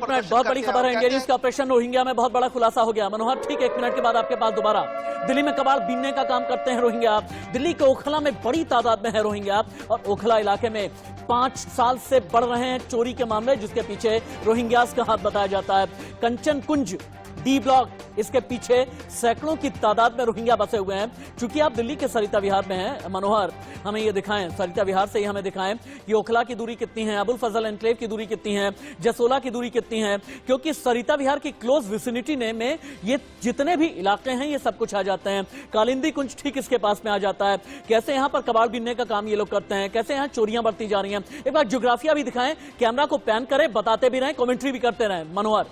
मिनट, बहुत बड़ी खबर है। इंडिया न्यूज का ऑपरेशन रोहिंग्या में बहुत बड़ा खुलासा हो गया। मनोहर, ठीक 1 मिनट के बाद आपके पास दोबारा। दिल्ली में कबाड़ बीनने का काम करते हैं रोहिंग्या। दिल्ली के ओखला में बड़ी तादाद में है रोहिंग्या और ओखला इलाके में 5 साल से बढ़ रहे हैं चोरी के मामले, जिसके पीछे रोहिंग्यास का हाथ बताया जाता है। कंचन कुंज डी ब्लॉक, इसके पीछे सैकड़ों की तादाद में रोहिंग्या बसे हुए हैं। चूंकि आप दिल्ली के सरिता विहार में हैं, मनोहर हमें ये दिखाएं, सरिता विहार से ही हमें दिखाएं कि ओखला की दूरी कितनी है, अबुल फजल एनक्लेव की दूरी कितनी है, जसोला की दूरी कितनी है, क्योंकि सरिता विहार की क्लोज विसिनिटी में ये जितने भी इलाके हैं ये सब कुछ आ जाते हैं। कालिंदी कुंज ठीक इसके पास में आ जाता है। कैसे यहाँ पर कबाड़ बीनने का काम ये लोग करते हैं, कैसे यहाँ चोरियां बढ़ती जा रही हैं। एक बार ज्योग्राफिया भी दिखाएं, कैमरा को पैन करें, बताते भी रहें, कमेंट्री भी करते रहें। मनोहर,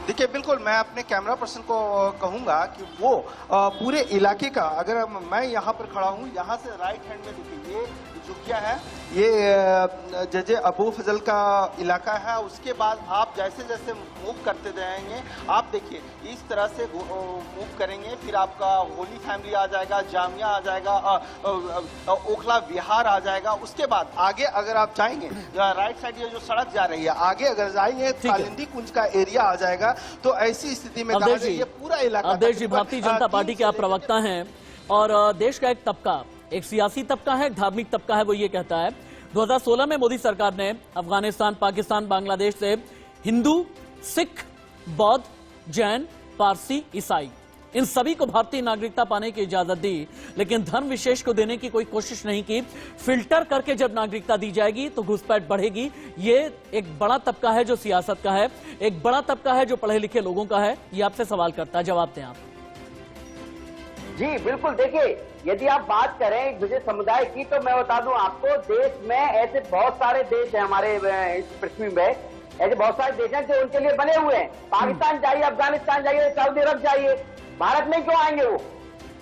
देखिए बिल्कुल, मैं अपने कैमरा पर्सन को कहूंगा कि वो पूरे इलाके का, अगर मैं यहाँ पर खड़ा हूँ, यहाँ से राइट हैंड में देखिए ये झुग्गिया है, ये जजे अबू फजल का इलाका है। उसके बाद आप जैसे जैसे मूव करते जाएंगे, आप देखिए इस तरह से मूव करेंगे, फिर आपका होली फैमिली आ जाएगा, जामिया आ जाएगा, ओखला विहार आ जाएगा। उसके बाद आगे अगर आप जाएंगे, राइट साइड ये जो सड़क जा रही है, आगे अगर जाएंगे कालिंदी कुंज का एरिया आ जाएगा। तो ऐसी स्थिति में अवधेश जी, ये पूरा इलाका अवधेश जी, भारतीय जनता पार्टी के आप प्रवक्ता हैं और देश का एक तबका, एक सियासी तबका है, एक धार्मिक तबका है, वो ये कहता है 2016 में मोदी सरकार ने अफगानिस्तान, पाकिस्तान, बांग्लादेश से हिंदू, सिख, बौद्ध, जैन, पारसी, ईसाई इन सभी को भारतीय नागरिकता पाने की इजाजत दी, लेकिन धर्म विशेष को देने की कोई कोशिश नहीं की। फिल्टर करके जब नागरिकता दी जाएगी तो घुसपैठ बढ़ेगी। ये एक बड़ा तबका है जो सियासत का है, एक बड़ा तबका है जो पढ़े लिखे लोगों का है। ये आपसे सवाल करता है, जवाब दें आप। जी बिल्कुल, देखिए यदि आप बात करें विजय समुदाय की तो मैं बता दूं आपको, देश में ऐसे बहुत सारे देश हैं हमारे इस पृथ्वी में, ऐसे बहुत सारे देश हैं जो उनके लिए बने हुए हैं। पाकिस्तान जाइए, अफगानिस्तान जाइए, सऊदी अरब जाइए, भारत में क्यों आएंगे वो?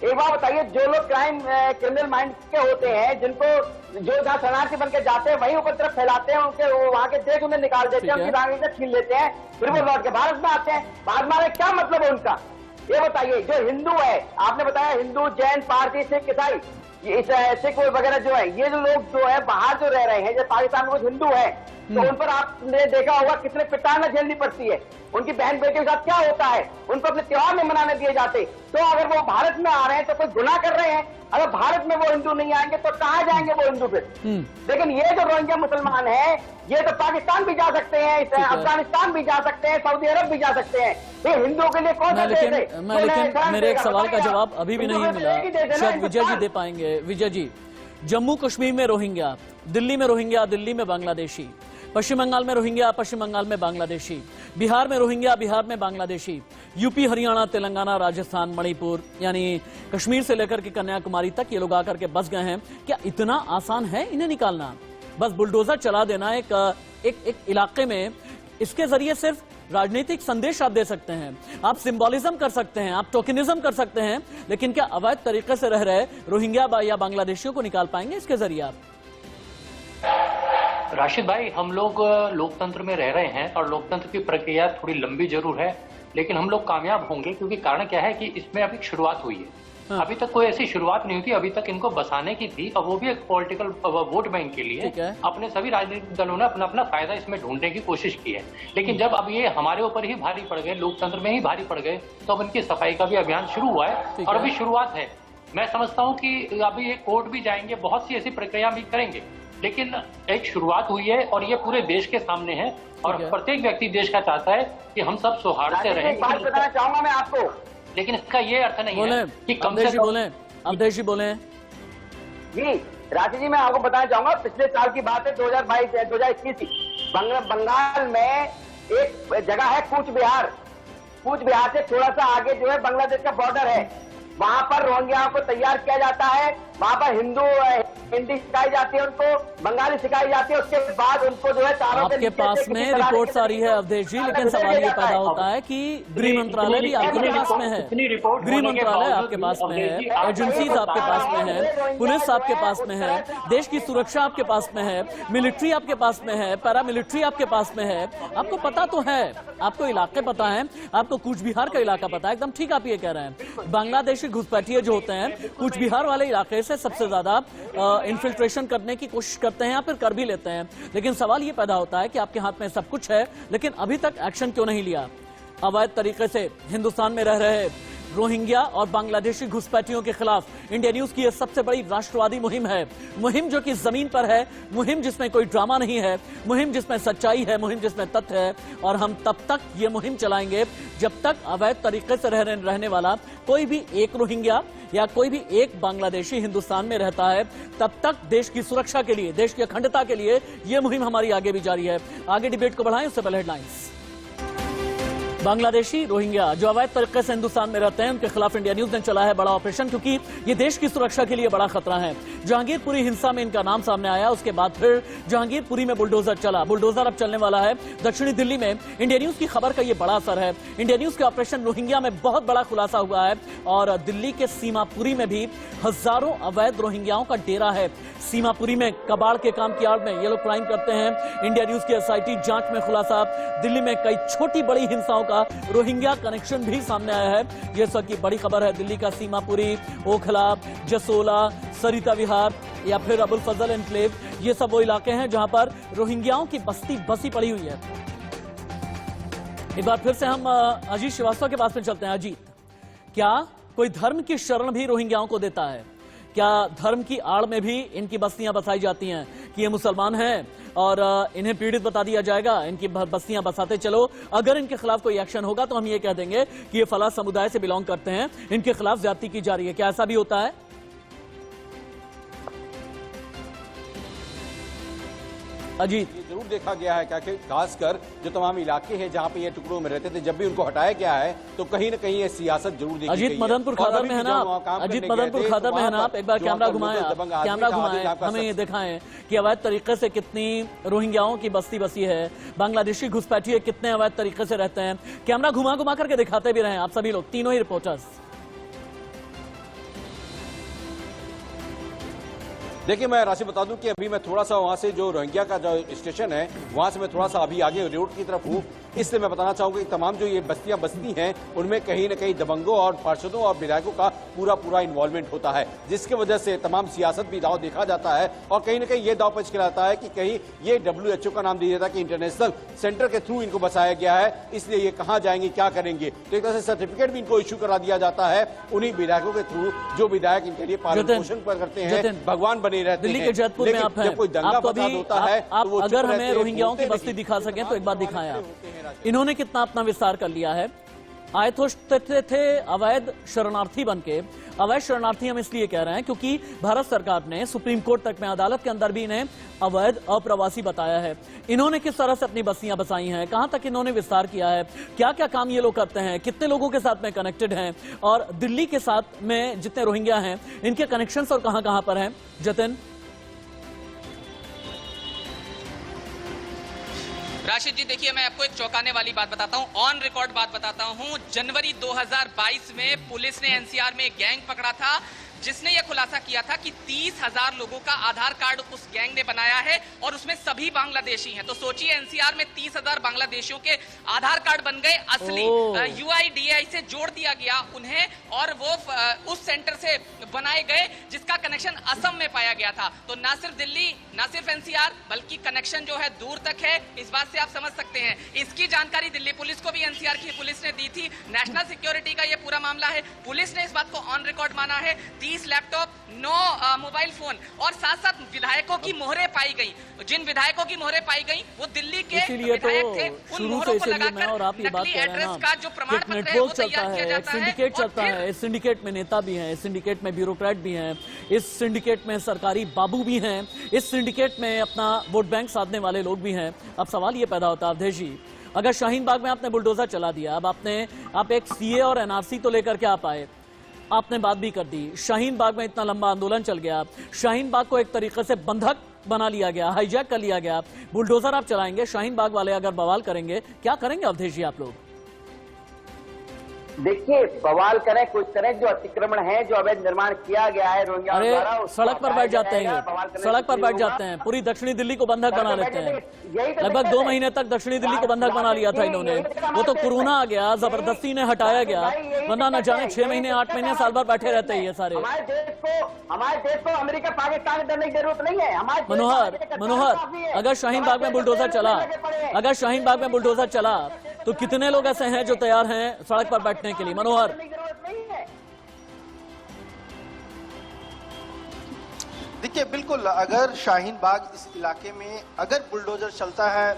एक बात बताइए, जो लोग क्रिमिनल माइंड के होते हैं, जिनको जो जहाँ शरणार्थी बन के जाते हैं वहीं ऊपर तरफ फैलाते हैं, उनके वहाँ के देश उन्हें निकाल देते हैं, उनकी नागरिकता छीन लेते हैं, फिर वो लौट के भारत में आते हैं। भारत में आने क्या मतलब है उनका? ये बताइए। जो हिंदू है, आपने बताया हिंदू, जैन, पारसी, सिख, ईसाई, सिख वगैरह जो है, ये जो लोग जो है बाहर जो रह रहे हैं, जैसे पाकिस्तान में कुछ हिंदू है तो उन पर आपने देखा होगा कितने पिटाना झेलनी पड़ती है। उनकी बहन बेटियों के साथ क्या होता है, उनको अपने त्योहार नहीं मनाने दिए जाते। तो अगर वो भारत में आ रहे हैं तो कोई गुनाह कर रहे हैं। अगर भारत में वो हिंदू नहीं आएंगे तो कहाँ जाएंगे वो हिंदू फिर? लेकिन ये जो रोहिंग्या मुसलमान है, ये तो पाकिस्तान भी जा सकते हैं, अफगानिस्तान भी जा सकते हैं, सऊदी अरब भी जा सकते हैं। ये हिंदुओं के लिए कौन सा देश है? लेकिन मेरे एक सवाल का जवाब अभी भी नहीं मिला, शायद विजय जी दे पाएंगे। विजय जी, जम्मू कश्मीर में रोहिंग्या, दिल्ली में रोहिंग्या, दिल्ली में बांग्लादेशी, पश्चिम बंगाल में रोहिंग्या, पश्चिम बंगाल में बांग्लादेशी, बिहार में रोहिंग्या, बिहार में बांग्लादेशी, यूपी, हरियाणा, तेलंगाना, राजस्थान, मणिपुर, यानी कश्मीर से लेकर के कन्याकुमारी तक ये लोग आकर के बस गए हैं। क्या इतना आसान है इन्हें निकालना? बस बुलडोजर चला देना एक इलाके में, इसके जरिए सिर्फ राजनीतिक संदेश आप दे सकते हैं, आप सिंबोलिज्म कर सकते हैं, आप टोकनिज्म कर सकते हैं, लेकिन क्या अवैध तरीके से रह रहे रोहिंग्या या बांग्लादेशियों को निकाल पाएंगे इसके जरिए आप? राशिद भाई, हम लोग लोकतंत्र में रह रहे हैं और लोकतंत्र की प्रक्रिया थोड़ी लंबी जरूर है, लेकिन हम लोग कामयाब होंगे, क्योंकि कारण क्या है कि इसमें अभी शुरुआत हुई है। अभी तक कोई ऐसी शुरुआत नहीं हुई थी, अभी तक इनको बसाने की थी, और वो भी एक पॉलिटिकल वोट बैंक के लिए अपने सभी राजनीतिक दलों ने अपना अपना फायदा इसमें ढूंढने की कोशिश की है। लेकिन जब अब ये हमारे ऊपर ही भारी पड़ गए, लोकतंत्र में ही भारी पड़ गए, तो अब इनकी सफाई का भी अभियान शुरू हुआ है और अभी शुरुआत है। मैं समझता हूँ कि अभी ये कोर्ट भी जाएंगे, बहुत सी ऐसी प्रक्रिया भी करेंगे, लेकिन एक शुरुआत हुई है और ये पूरे देश के सामने है और प्रत्येक व्यक्ति देश का चाहता है कि हम सब सौहार्द से रहें। बात बताना चाहूंगा मैं आपको, लेकिन इसका ये अर्थ नहीं है कि कम से कम अवधेश जी बोले। जी राशि जी, मैं आपको बताना चाहूंगा, पिछले साल की बात है, 2022-2021 की। बंगाल में एक जगह है कूच बिहार, कूच बिहार से थोड़ा सा आगे जो है बांग्लादेश का बॉर्डर है, वहां पर रोहिंग्या को तैयार किया जाता है। वहां पर हिंदी सिखाई जाती है, उनको बंगाली सिखाई जाती है, उसके बाद उनको जो है आपके पास में रिपोर्ट्स आ रही है अवधेश जी, लेकिन सवाल ये पैदा होता है कि गृह मंत्रालय भी आपके पास में है, गृह मंत्रालय आपके पास में है, एजेंसीज आपके पास में है, पुलिस आपके पास में है, देश की सुरक्षा आपके पास में है, मिलिट्री आपके पास में है, पैरामिलिट्री आपके पास में है। आपको पता तो है, आपको इलाके पता है, आपको कूच बिहार का इलाका पता है, एकदम ठीक आप ये कह रहे हैं। बांग्लादेशी घुसपैठिए जो होते हैं कूच बिहार वाले इलाके से सबसे ज्यादा इन्फिल्ट्रेशन करने की कोशिश करते हैं या फिर कर भी लेते हैं। लेकिन सवाल ये पैदा होता है कि आपके हाथ में सब कुछ है, लेकिन अभी तक एक्शन क्यों नहीं लिया? अवैध तरीके से हिंदुस्तान में रह रहे रोहिंग्या और बांग्लादेशी घुसपैठियों के खिलाफ इंडिया न्यूज की यह सबसे बड़ी राष्ट्रवादी मुहिम है, मुहिम जो कि जमीन पर है, मुहिम जिसमें कोई ड्रामा नहीं है, मुहिम जिसमें सच्चाई है, मुहिम जिसमें तथ्य है। और हम तब तक ये मुहिम चलाएंगे जब तक अवैध तरीके से रहने वाला कोई भी एक रोहिंग्या या कोई भी एक बांग्लादेशी हिंदुस्तान में रहता है, तब तक देश की सुरक्षा के लिए, देश की अखंडता के लिए यह मुहिम हमारी आगे भी जारी है। आगे डिबेट को बढ़ाएं, उससे पहले हेडलाइंस। बांग्लादेशी रोहिंग्या जो अवैध तरीके से हिंदुस्तान में रहते हैं, उनके खिलाफ इंडिया न्यूज ने चला है बड़ा ऑपरेशन, क्योंकि ये देश की सुरक्षा के लिए बड़ा खतरा है। जहांगीरपुरी हिंसा में इनका नाम सामने आया, उसके बाद फिर जहांगीरपुरी में बुलडोजर चला, बुलडोजर अब चलने वाला है दक्षिणी दिल्ली में। इंडिया न्यूज की खबर का ये बड़ा असर है। इंडिया न्यूज के ऑपरेशन रोहिंग्या में बहुत बड़ा खुलासा हुआ है और दिल्ली के सीमापुरी में भी हजारों अवैध रोहिंग्याओं का डेरा है। सीमापुरी में कबाड़ के काम की आड़ में ये लोग क्राइम करते हैं। इंडिया न्यूज की एसआईटी जांच में खुलासा, दिल्ली में कई छोटी बड़ी हिंसाओं का रोहिंग्या कनेक्शन भी सामने आया है। ये सब की बड़ी खबर है। दिल्ली का सीमापुरी, ओखला, जसोला, सरिता विहार या फिर अबुल फजल एनक्लेव, ये सब वो इलाके हैं जहां पर रोहिंग्याओं की बस्ती बसी पड़ी हुई है। एक बार फिर से हम अजीत श्रीवास्तव के पास में चलते हैं। अजीत, क्या कोई धर्म की शरण भी रोहिंग्याओं को देता है? क्या धर्म की आड़ में भी इनकी बस्तियां बसाई जाती हैं कि ये मुसलमान हैं और इन्हें पीड़ित बता दिया जाएगा, इनकी बस्तियां बसाते चलो, अगर इनके खिलाफ कोई एक्शन होगा तो हम ये कह देंगे कि ये फला समुदाय से बिलोंग करते हैं, इनके खिलाफ ज्यादती की जा रही है? क्या ऐसा भी होता है? अजीत, ये जरूर देखा गया है कि खासकर जो तमाम इलाके हैं जहां पे ये टुकड़ों में रहते थे, जब भी उनको हटाया गया है तो कहीं ना कहीं ये सियासत जरूर देखी गई है। अजीत मदनपुर खादर में है ना आप? अजीत मदनपुर खादर में है ना आप? एक बार कैमरा घुमाएं, कैमरा घुमाएं, हमें ये दिखाएं कि अवैध तरीके से कितनी रोहिंग्याओं की बस्ती बसी है, बांग्लादेशी घुसपैठिए कितने अवैध तरीके से रहते हैं। कैमरा घुमा घुमा करके दिखाते भी रहे आप सभी लोग, तीनों ही रिपोर्टर्स। देखिए, मैं राशि बता दूं कि अभी मैं थोड़ा सा वहां से जो रोहिंग्या का जो स्टेशन है वहां से मैं थोड़ा सा अभी आगे रोड की तरफ हूं, इसलिए मैं बताना चाहूंगा कि तमाम जो ये बस्तियां बसती हैं उनमें कहीं ना कहीं दबंगों और पार्षदों और विधायकों का पूरा इन्वॉल्वमेंट होता है, जिसकी वजह से तमाम सियासत भी दाव देखा जाता है और कहीं ना कहीं ये दाव पेच खिलाता है कि कहीं ये WHO का नाम दिया जाता है कि इंटरनेशनल सेंटर के थ्रू इनको बसाया गया है, इसलिए ये कहां जाएंगे, क्या करेंगे, तो एक तरह से सर्टिफिकेट भी इनको इश्यू करा दिया जाता है उन्हीं विधायकों के थ्रू जो विधायक इनके लिए पालन पोषण करते हैं, भगवान बने रहते हैं। दिल्ली के जैतपुर में आप हैं, जब कोई दंगा फसाद होता है आप अगर हमें रोहिंग्याओं की बस्ती दिखा सकें तो एक बार दिखाएं आप। इन्होंने कितना अपना विस्तार कर लिया है। आए तो थे अवैध शरणार्थी बनके। अवैध शरणार्थी हम इसलिए कह रहे हैं क्योंकि भारत सरकार ने सुप्रीम कोर्ट तक में, अदालत के अंदर भी इन्हें अवैध अप्रवासी बताया है। इन्होंने किस तरह से अपनी बस्तियां बसाई हैं, कहां तक इन्होंने विस्तार किया है, क्या क्या काम ये लोग करते हैं, कितने लोगों के साथ में कनेक्टेड हैं और दिल्ली के साथ में जितने रोहिंग्या हैं इनके कनेक्शंस और कहां कहां पर हैं। जतिन, राशिद जी, देखिए मैं आपको एक चौंकाने वाली बात बताता हूं, ऑन रिकॉर्ड बात बताता हूं। जनवरी 2022 में पुलिस ने एनसीआर में एक गैंग पकड़ा था जिसने यह खुलासा किया था कि 30,000 लोगों का आधार कार्ड उस गैंग ने बनाया है और उसमें सभी बांग्लादेशी हैं। तो सोचिए, एनसीआर में 30,000 बांग्लादेशियों के आधार कार्ड बन गए असली, UIDAI से जोड़ दिया गया उन्हें और वो उस सेंटर से बनाए गए जिसका कनेक्शन असम में पाया गया था। तो ना सिर्फ दिल्ली, ना सिर्फ एनसीआर, बल्कि कनेक्शन जो है दूर तक है। इस बात से आप समझ सकते हैं। इसकी जानकारी दिल्ली पुलिस को भी एनसीआर की पुलिस ने दी थी। नेशनल सिक्योरिटी का यह पूरा मामला है। पुलिस ने इस बात को ऑन रिकॉर्ड माना है। 30 लैपटॉप, 9 मोबाइल फोन और साथ साथ विधायकों की मोहरें पाई गई। जिन विधायकों की मोहरें पाई गई वो दिल्ली के विधायक थे। उन मोहरों को लगाकर नकली एड्रेस का जो प्रमाण पत्र है वो तैयार किया जाता है। सिंडिकेट चलता है। इस सिंडिकेट में नेता भी हैं, इस सिंडिकेट में ब्यूरोक्रेट भी हैं, इस सिंडिकेट में सरकारी बाबू भी हैं, इस सिंडिकेट में अपना वोट बैंक साधने वाले लोग भी हैं। अब सवाल ये पैदा होता है अवधेश जी, अगर शाहीन बाग में आपने बुलडोजर चला दिया, अब आप एक CA और NRC तो लेकर के आप आए, आपने बात भी कर दी, शाहीन बाग में इतना लंबा आंदोलन चल गया, शाहीन बाग को एक तरीके से बंधक बना लिया गया, हाईजैक कर लिया गया, बुलडोजर आप चलाएंगे, शाहीन बाग वाले अगर बवाल करेंगे, क्या करेंगे अवधेश जी आप लोग? देखिए, बवाल करें कुछ करें, जो अतिक्रमण है, जो अवैध निर्माण किया गया है रोहिंग्या द्वारा, सड़क पर बैठ जाते हैं, सड़क पर बैठ जाते हैं, पूरी दक्षिणी दिल्ली को बंधक बना लेते हैं। लगभग 2 महीने तक दक्षिणी दिल्ली को बंधक बना लिया था इन्होंने। वो तो कोरोना आ गया, जबरदस्ती ने हटाया गया, वरना न जाने 6 महीने 8 महीने साल भर बैठे रहते हैं ये सारे। हमारे देश को अमेरिका पाकिस्तान करने की जरूरत नहीं है। मनोहर, अगर शाहीन बाग में बुलडोजर चला, अगर शाहीन बाग में बुलडोजर चला तो कितने लोग ऐसे हैं जो तैयार हैं सड़क पर बैठने के लिए? मनोहर, देखिए, बिल्कुल अगर शाहीन बाग इस इलाके में अगर बुलडोजर चलता है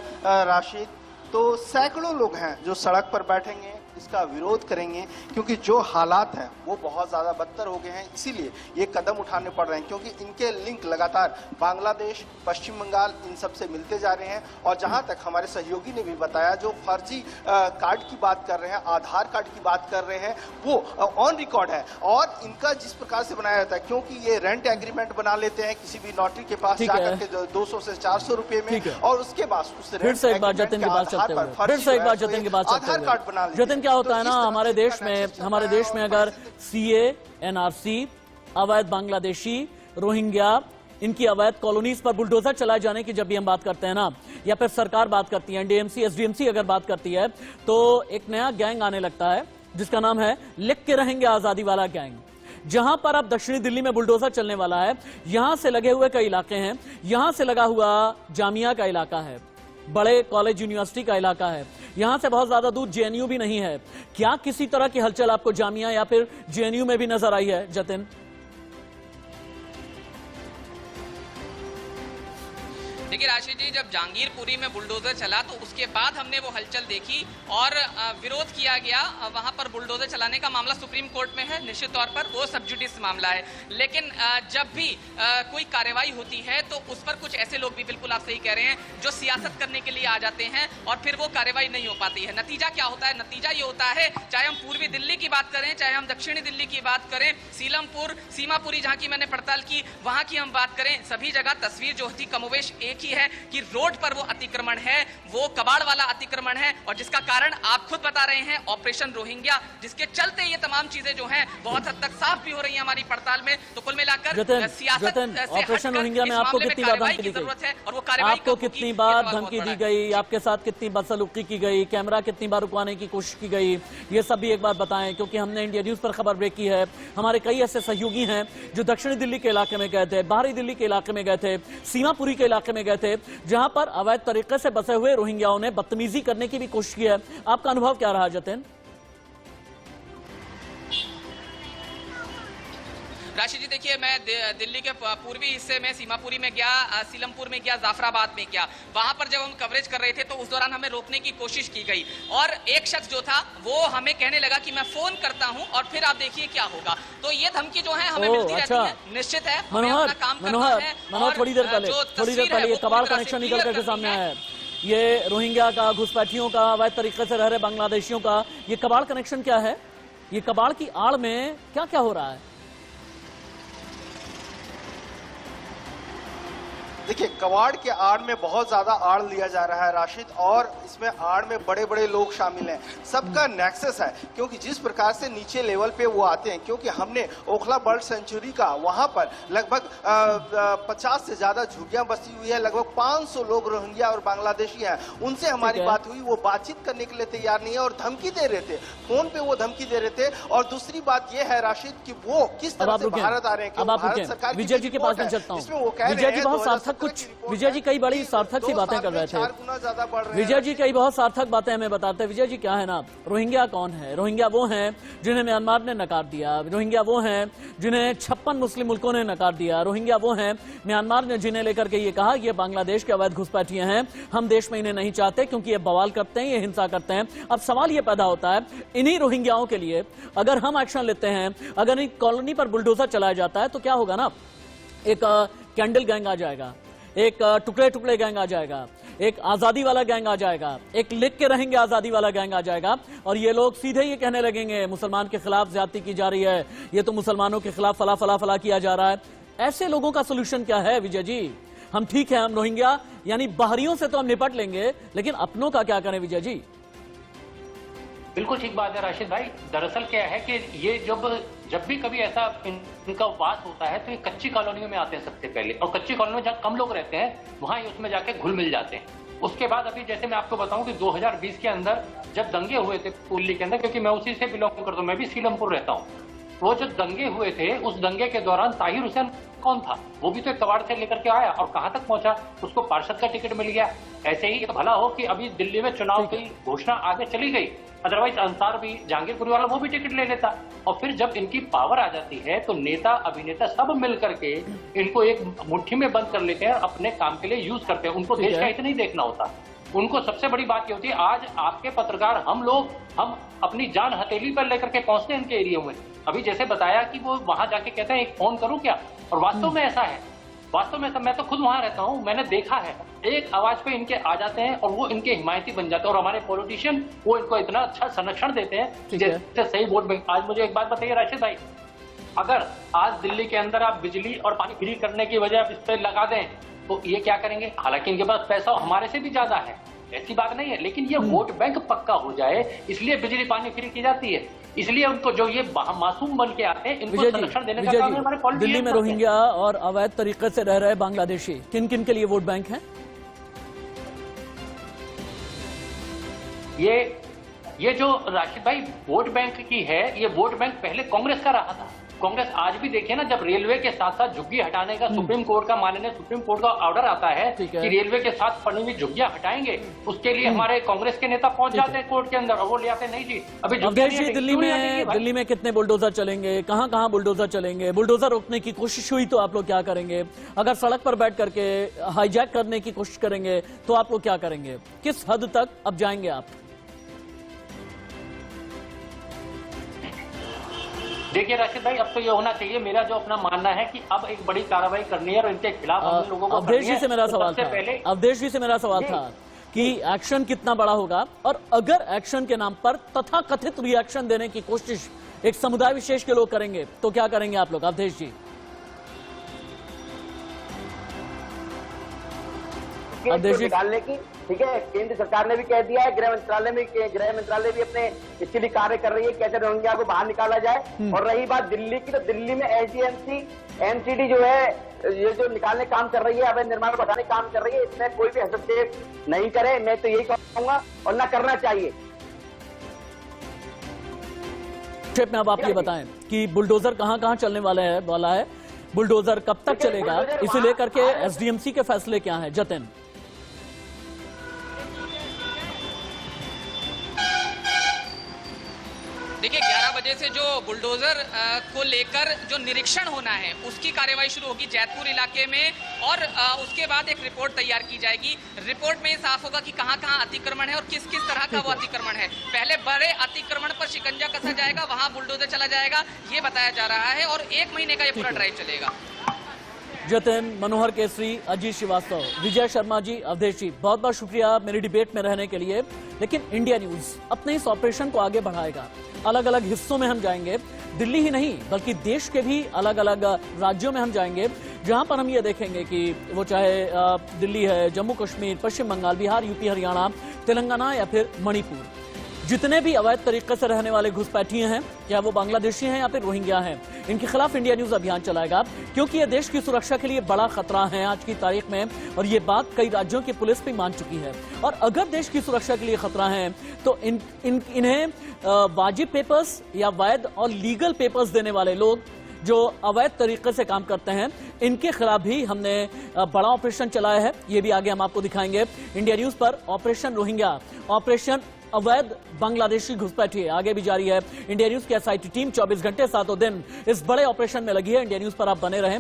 राशिद, तो सैकड़ों लोग हैं जो सड़क पर बैठेंगे, इसका विरोध करेंगे, क्योंकि जो हालात हैं वो बहुत ज़्यादा बदतर हो गए हैं। इसीलिए ये कदम उठाने पड़ रहे हैं, क्योंकि इनके लिंक लगातार बांग्लादेश, पश्चिम बंगाल इन सब से मिलते जा रहे हैं। और जहां तक हमारे सहयोगी ने भी बताया, जो फर्जी कार्ड की बात कर रहे हैं, आधार कार्ड की बात कर रहे हैं, वो ऑन रिकॉर्ड है। और इनका जिस प्रकार से बनाया जाता है, क्योंकि ये रेंट एग्रीमेंट बना लेते हैं किसी भी नोटरी के पास जाकर के 200 से 400 रुपए में, और उसके बाद उससे फिर से एक बार जतिन की बात चलते हुए, फिर से एक बार जतिन की बात चलते हुए, आधार कार्ड बना लेते हैं। क्या होता है ना, हमारे देश में अगर CA, NRC, अवैध बांग्लादेशी, रोहिंग्या, इनकी अवैध कॉलोनीज पर बुलडोजर चलाए जाने की जब भी हम बात करते हैं ना, या फिर सरकार बात करती है, NDMC, SDMC अगर बात करती है, तो एक नया गैंग आने लगता है जिसका नाम है लिख के रहेंगे आजादी वाला गैंग। जहां पर अब दक्षिणी दिल्ली में बुलडोजर चलने वाला है, यहां से लगे हुए कई इलाके हैं, यहां से लगा हुआ जामिया का इलाका है, बड़े कॉलेज यूनिवर्सिटी का इलाका है, यहां से बहुत ज्यादा दूर जेएनयू भी नहीं है। क्या किसी तरह की हलचल आपको जामिया या फिर जेएनयू में भी नजर आई है जतिन? देखिए राशिद जी, जब जहांगीरपुरी में बुलडोजर चला तो उसके बाद हमने वो हलचल देखी और विरोध किया गया। वहां पर बुलडोजर चलाने का मामला सुप्रीम कोर्ट में है, निश्चित तौर पर वो सब जुडिस मामला है, लेकिन जब भी कोई कार्रवाई होती है तो उस पर कुछ ऐसे लोग भी, बिल्कुल आप सही कह रहे हैं, जो सियासत करने के लिए आ जाते हैं और फिर वो कार्रवाई नहीं हो पाती है। नतीजा क्या होता है? नतीजा ये होता है, चाहे हम पूर्वी दिल्ली की बात करें, चाहे हम दक्षिणी दिल्ली की बात करें, सीलमपुर, सीमापुरी जहां की मैंने पड़ताल की, वहां की हम बात करें, सभी जगह तस्वीर जो थी कमोवेश एक ही है कि रोड पर वो अतिक्रमण है, वो कबाड़ वाला अतिक्रमण है, और जिसका कारण आप खुद बता रहे हैं, ऑपरेशन रोहिंग्या, जिसके चलते ये तमाम चीजें जो हैं बहुत हद तक साफ भी हो रही हैं हमारी पड़ताल में। तो कुल मिलाकर सियासत ऑपरेशन रोहिंग्या में आपको कितनी बार धमकी दी गई? और वो कार्रवाई आपको कितनी बार धमकी दी गई? आपके साथ कितनी बदसलूकी की गई? कैमरा कितनी बार रुकवाने की कोशिश की गई? ये सब भी एक बार बताएं, क्योंकि हमने इंडिया न्यूज पर खबर ब्रेक की है। हमारे कई ऐसे सहयोगी हैं जो दक्षिणी दिल्ली के इलाके में गए थे, बाहरी दिल्ली के इलाके में गए थे, सीमापुरी के इलाके में गए थे, जहां पर अवैध तरीके से बसे हुए रोहिंग्याओं ने बदतमीजी करने की भी कोशिश की है। आपका अनुभव क्या रहा जतिन? राशि जी देखिए, मैं दिल्ली के पूर्वी हिस्से में सीमापुरी में गया, सीलमपुर में गया, जाफराबाद में गया। वहां पर जब हम कवरेज कर रहे थे तो उस दौरान हमें रोकने की कोशिश की गई और एक शख्स जो था वो हमें कहने लगा कि मैं फोन करता हूं और फिर आप देखिए क्या होगा। तो ये धमकी जो है हमें मिलती रहती है, निश्चित है हमें अपना काम करना है। मनोहर थोड़ी देर पहले ये कबाड़ कनेक्शन निकल करके सामने आया है। ये रोहिंग्या का, घुसपैठियों का, अवैध तरीके से रह रहे बांग्लादेशियों का ये कबाड़ कनेक्शन क्या है? ये कबाड़ की आड़ में क्या क्या हो रहा है? देखिए, कबाड़ के आड़ में बहुत ज्यादा आड़ लिया जा रहा है राशिद, और इसमें आड़ में बड़े बड़े लोग शामिल हैं। सबका नेक्सस है, क्योंकि जिस प्रकार से नीचे लेवल पे वो आते हैं, क्योंकि हमने ओखला बर्ड सेंचुरी का वहां पर लगभग 50 से ज्यादा झुग्गियां बसी हुई है, लगभग 500 लोग रोहिंग्या और बांग्लादेशी हैं। उनसे हमारी बात हुई, वो बातचीत करने के लिए तैयार नहीं है और धमकी दे रहे थे, फोन पे वो धमकी दे रहे थे। और दूसरी बात यह है राशिद कि वो किस तरह से भारत आ रहे हैं। भारत सरकार विजय जी के पास में चलता हूं। विजय जी बहुत सार्थक विजय जी कई बड़ी सार्थक सी बातें कर रहे थे। विजय जी कई बहुत सार्थक बातें हमें बताते हैं। विजय जी क्या है ना, रोहिंग्या कौन है? रोहिंग्या वो हैं जिन्हें म्यांमार ने नकार दिया, रोहिंग्या वो हैं जिन्हें 56 मुस्लिम मुल्कों ने नकार दिया, रोहिंग्या वो हैं म्यांमार ने जिन्हें लेकर के ये कहा ये बांग्लादेश के अवैध घुसपैठिए हैं, हम देश में इन्हें नहीं चाहते क्योंकि ये बवाल करते हैं, ये हिंसा करते हैं। अब सवाल ये पैदा होता है, इन्हीं रोहिंग्याओं के लिए अगर हम एक्शन लेते हैं, अगर इन कॉलोनी पर बुलडोजर चलाया जाता है तो क्या होगा ना, एक कैंडल गैंग आ जाएगा, एक टुकड़े टुकड़े गैंग आ जाएगा, एक आजादी वाला गैंग आ जाएगा, एक लिख के रहेंगे आजादी वाला गैंग आ जाएगा, और ये लोग सीधे ये कहने लगेंगे मुसलमान के खिलाफ ज्यादती की जा रही है, ये तो मुसलमानों के खिलाफ फला फला फला किया जा रहा है। ऐसे लोगों का सोल्यूशन क्या है विजय जी? हम ठीक है, हम रोहिंग्या यानी बाहरियों से तो हम निपट लेंगे, लेकिन अपनों का क्या करें विजय जी? बिल्कुल ठीक बात है राशिद भाई। दरअसल क्या है कि ये जब भी कभी ऐसा इनका वास होता है तो ये कच्ची कॉलोनियों में आते हैं सबसे पहले, और कच्ची कॉलोनी में जहाँ कम लोग रहते हैं वहां ये उसमें जाके घुल मिल जाते हैं। उसके बाद अभी जैसे मैं आपको बताऊं कि 2020 के अंदर जब दंगे हुए थे पुल्ली के अंदर, क्योंकि मैं उसी से बिलोंग करता हूँ, मैं भी सीलमपुर रहता हूँ, वो जो दंगे हुए थे उस दंगे के दौरान ताहिर हुसैन कौन था? वो भी तो एक कबाड़ से लेकर के आया और कहां तक पहुंचा, उसको पार्षद का टिकट मिल गया। ऐसे ही भला हो कि अभी दिल्ली में चुनाव की घोषणा आगे चली गई, अदरवाइज अंसार भी, जहांगीरपुरी वाला वो भी टिकट ले लेता। और फिर जब इनकी पावर आ जाती है तो नेता अभिनेता सब मिल करके इनको एक मुट्ठी में बंद कर लेते हैं, अपने काम के लिए यूज करते हैं। उनको देश का हित नहीं देखना होता, उनको सबसे बड़ी बात ये होती है आज आपके पत्रकार हम अपनी जान हथेली पर लेकर के पहुंचते हैं इनके एरिया में। अभी जैसे बताया कि वो वहां जाके कहते हैं एक फोन करूं क्या, और वास्तव में ऐसा है, वास्तव में मैं तो खुद वहां रहता हूं, मैंने देखा है, एक आवाज पे इनके आ जाते हैं और वो इनके हिमायती बन जाते हैं। और हमारे पॉलिटिशियन वो इनको इतना अच्छा संरक्षण देते हैं जैसे सही वोट बैंक। आज मुझे एक बात बताइए राशिद भाई, अगर आज दिल्ली के अंदर आप बिजली और पानी फ्री करने की वजह आप इस पर लगा दें तो ये क्या करेंगे? हालांकि इनके पास पैसा हमारे से भी ज्यादा है, ऐसी बात नहीं है, लेकिन ये वोट बैंक पक्का हो जाए इसलिए बिजली पानी फ्री की जाती है। इसलिए उनको जो ये मासूम बन के आते हैं इनको संरक्षण देने का काम हमारे पॉलिटिशियन। दिल्ली में रोहिंग्या और अवैध तरीके से रह रहे बांग्लादेशी किन किन के लिए वोट बैंक है? ये जो राशिद भाई वोट बैंक की है, ये वोट बैंक पहले कांग्रेस का रहा था, कांग्रेस आज भी देखिए ना, जब रेलवे के साथ साथ झुग्गी हटाने का सुप्रीम कोर्ट का माननीय सुप्रीम कोर्ट का ऑर्डर आता है कि रेलवे के साथ पड़ी हुई झुग्गियां हटाएंगे, उसके लिए हमारे कांग्रेस के नेता पहुंच जाते हैं कोर्ट के अंदर और वो ले आते नहीं जी अभी अवधेश जी, दिल्ली में कितने बुलडोजर चलेंगे, कहां कहां बुलडोजर चलेंगे? बुलडोजर रोकने की कोशिश हुई तो आप लोग क्या करेंगे? अगर सड़क पर बैठ करके हाईजैक करने की कोशिश करेंगे तो आप लोग क्या करेंगे? किस हद तक अब जाएंगे आप? देखिए राशिद भाई, अब तो ये होना चाहिए, मेरा जो अपना मानना है कि अब एक बड़ी कार्रवाई करनी है और इनके खिलाफ हम लोगों को अवधेश जी से मेरा सवाल था, अवधेश जी से मेरा सवाल था कि एक्शन कितना बड़ा होगा, और अगर एक्शन के नाम पर तथाकथित रिएक्शन देने की कोशिश एक समुदाय विशेष के लोग करेंगे तो क्या करेंगे आप लोग? अवधेश जी, निकालने की, ठीक है, केंद्र सरकार ने भी कह दिया है, गृह मंत्रालय भी अपने इसके लिए कार्य कर रही है, कैसे रोहिंग्या को बाहर निकाला जाए। और रही बात दिल्ली की, तो दिल्ली में एसडीएमसी एमसीडी जो है ये जो निकालने काम कर रही है, अवैध निर्माण को हटाने काम कर रही है, इसमें कोई भी हस्तक्षेप नहीं करे, मैं तो यही कहूंगा, और न करना चाहिए। में अब आप ये बताएं कि बुलडोजर कहां कहां चलने वाला है, बुलडोजर कब तक चलेगा, इसे लेकर के एसडीएमसी के फैसले क्या हैं? जतिन, देखिए 11 बजे से जो बुलडोजर को लेकर जो निरीक्षण होना है उसकी कार्यवाही शुरू होगी जैतपुर इलाके में, और उसके बाद एक रिपोर्ट तैयार की जाएगी। रिपोर्ट में साफ होगा कि कहां कहां अतिक्रमण है और किस किस तरह का वो अतिक्रमण है। पहले बड़े अतिक्रमण पर शिकंजा कसा जाएगा, वहां बुलडोजर चला जाएगा, ये बताया जा रहा है, और 1 महीने का ये पूरा ड्राइव चलेगा। जतिन, मनोहर केसरी, अजीत श्रीवास्तव, विजय शर्मा जी, अवधेश जी, बहुत बहुत शुक्रिया मेरी डिबेट में रहने के लिए। लेकिन इंडिया न्यूज अपने इस ऑपरेशन को आगे बढ़ाएगा, अलग अलग हिस्सों में हम जाएंगे, दिल्ली ही नहीं बल्कि देश के भी अलग अलग राज्यों में हम जाएंगे, जहां पर हम ये देखेंगे कि वो चाहे दिल्ली है, जम्मू कश्मीर, पश्चिम बंगाल, बिहार, यूपी, हरियाणा, तेलंगाना या फिर मणिपुर, जितने भी अवैध तरीके से रहने वाले घुसपैठिए हैं, क्या वो बांग्लादेशी हैं या फिर रोहिंग्या हैं, इनके खिलाफ इंडिया न्यूज अभियान चलाएगा, क्योंकि ये देश की सुरक्षा के लिए बड़ा खतरा है आज की तारीख में, और ये बात कई राज्यों की पुलिस भी मान चुकी है। और अगर देश की सुरक्षा के लिए खतरा है तो इन्हें वाजिब पेपर्स या वैध और लीगल पेपर्स देने वाले लोग जो अवैध तरीके से काम करते हैं, इनके खिलाफ भी हमने बड़ा ऑपरेशन चलाया है। ये भी आगे हम आपको दिखाएंगे। इंडिया न्यूज पर ऑपरेशन रोहिंग्या, ऑपरेशन अवैध बांग्लादेशी घुसपैठिए आगे भी जारी है। इंडिया न्यूज की एसआईटी टीम 24 घंटे 7 दिन इस बड़े ऑपरेशन में लगी है। इंडिया न्यूज पर आप बने रहें।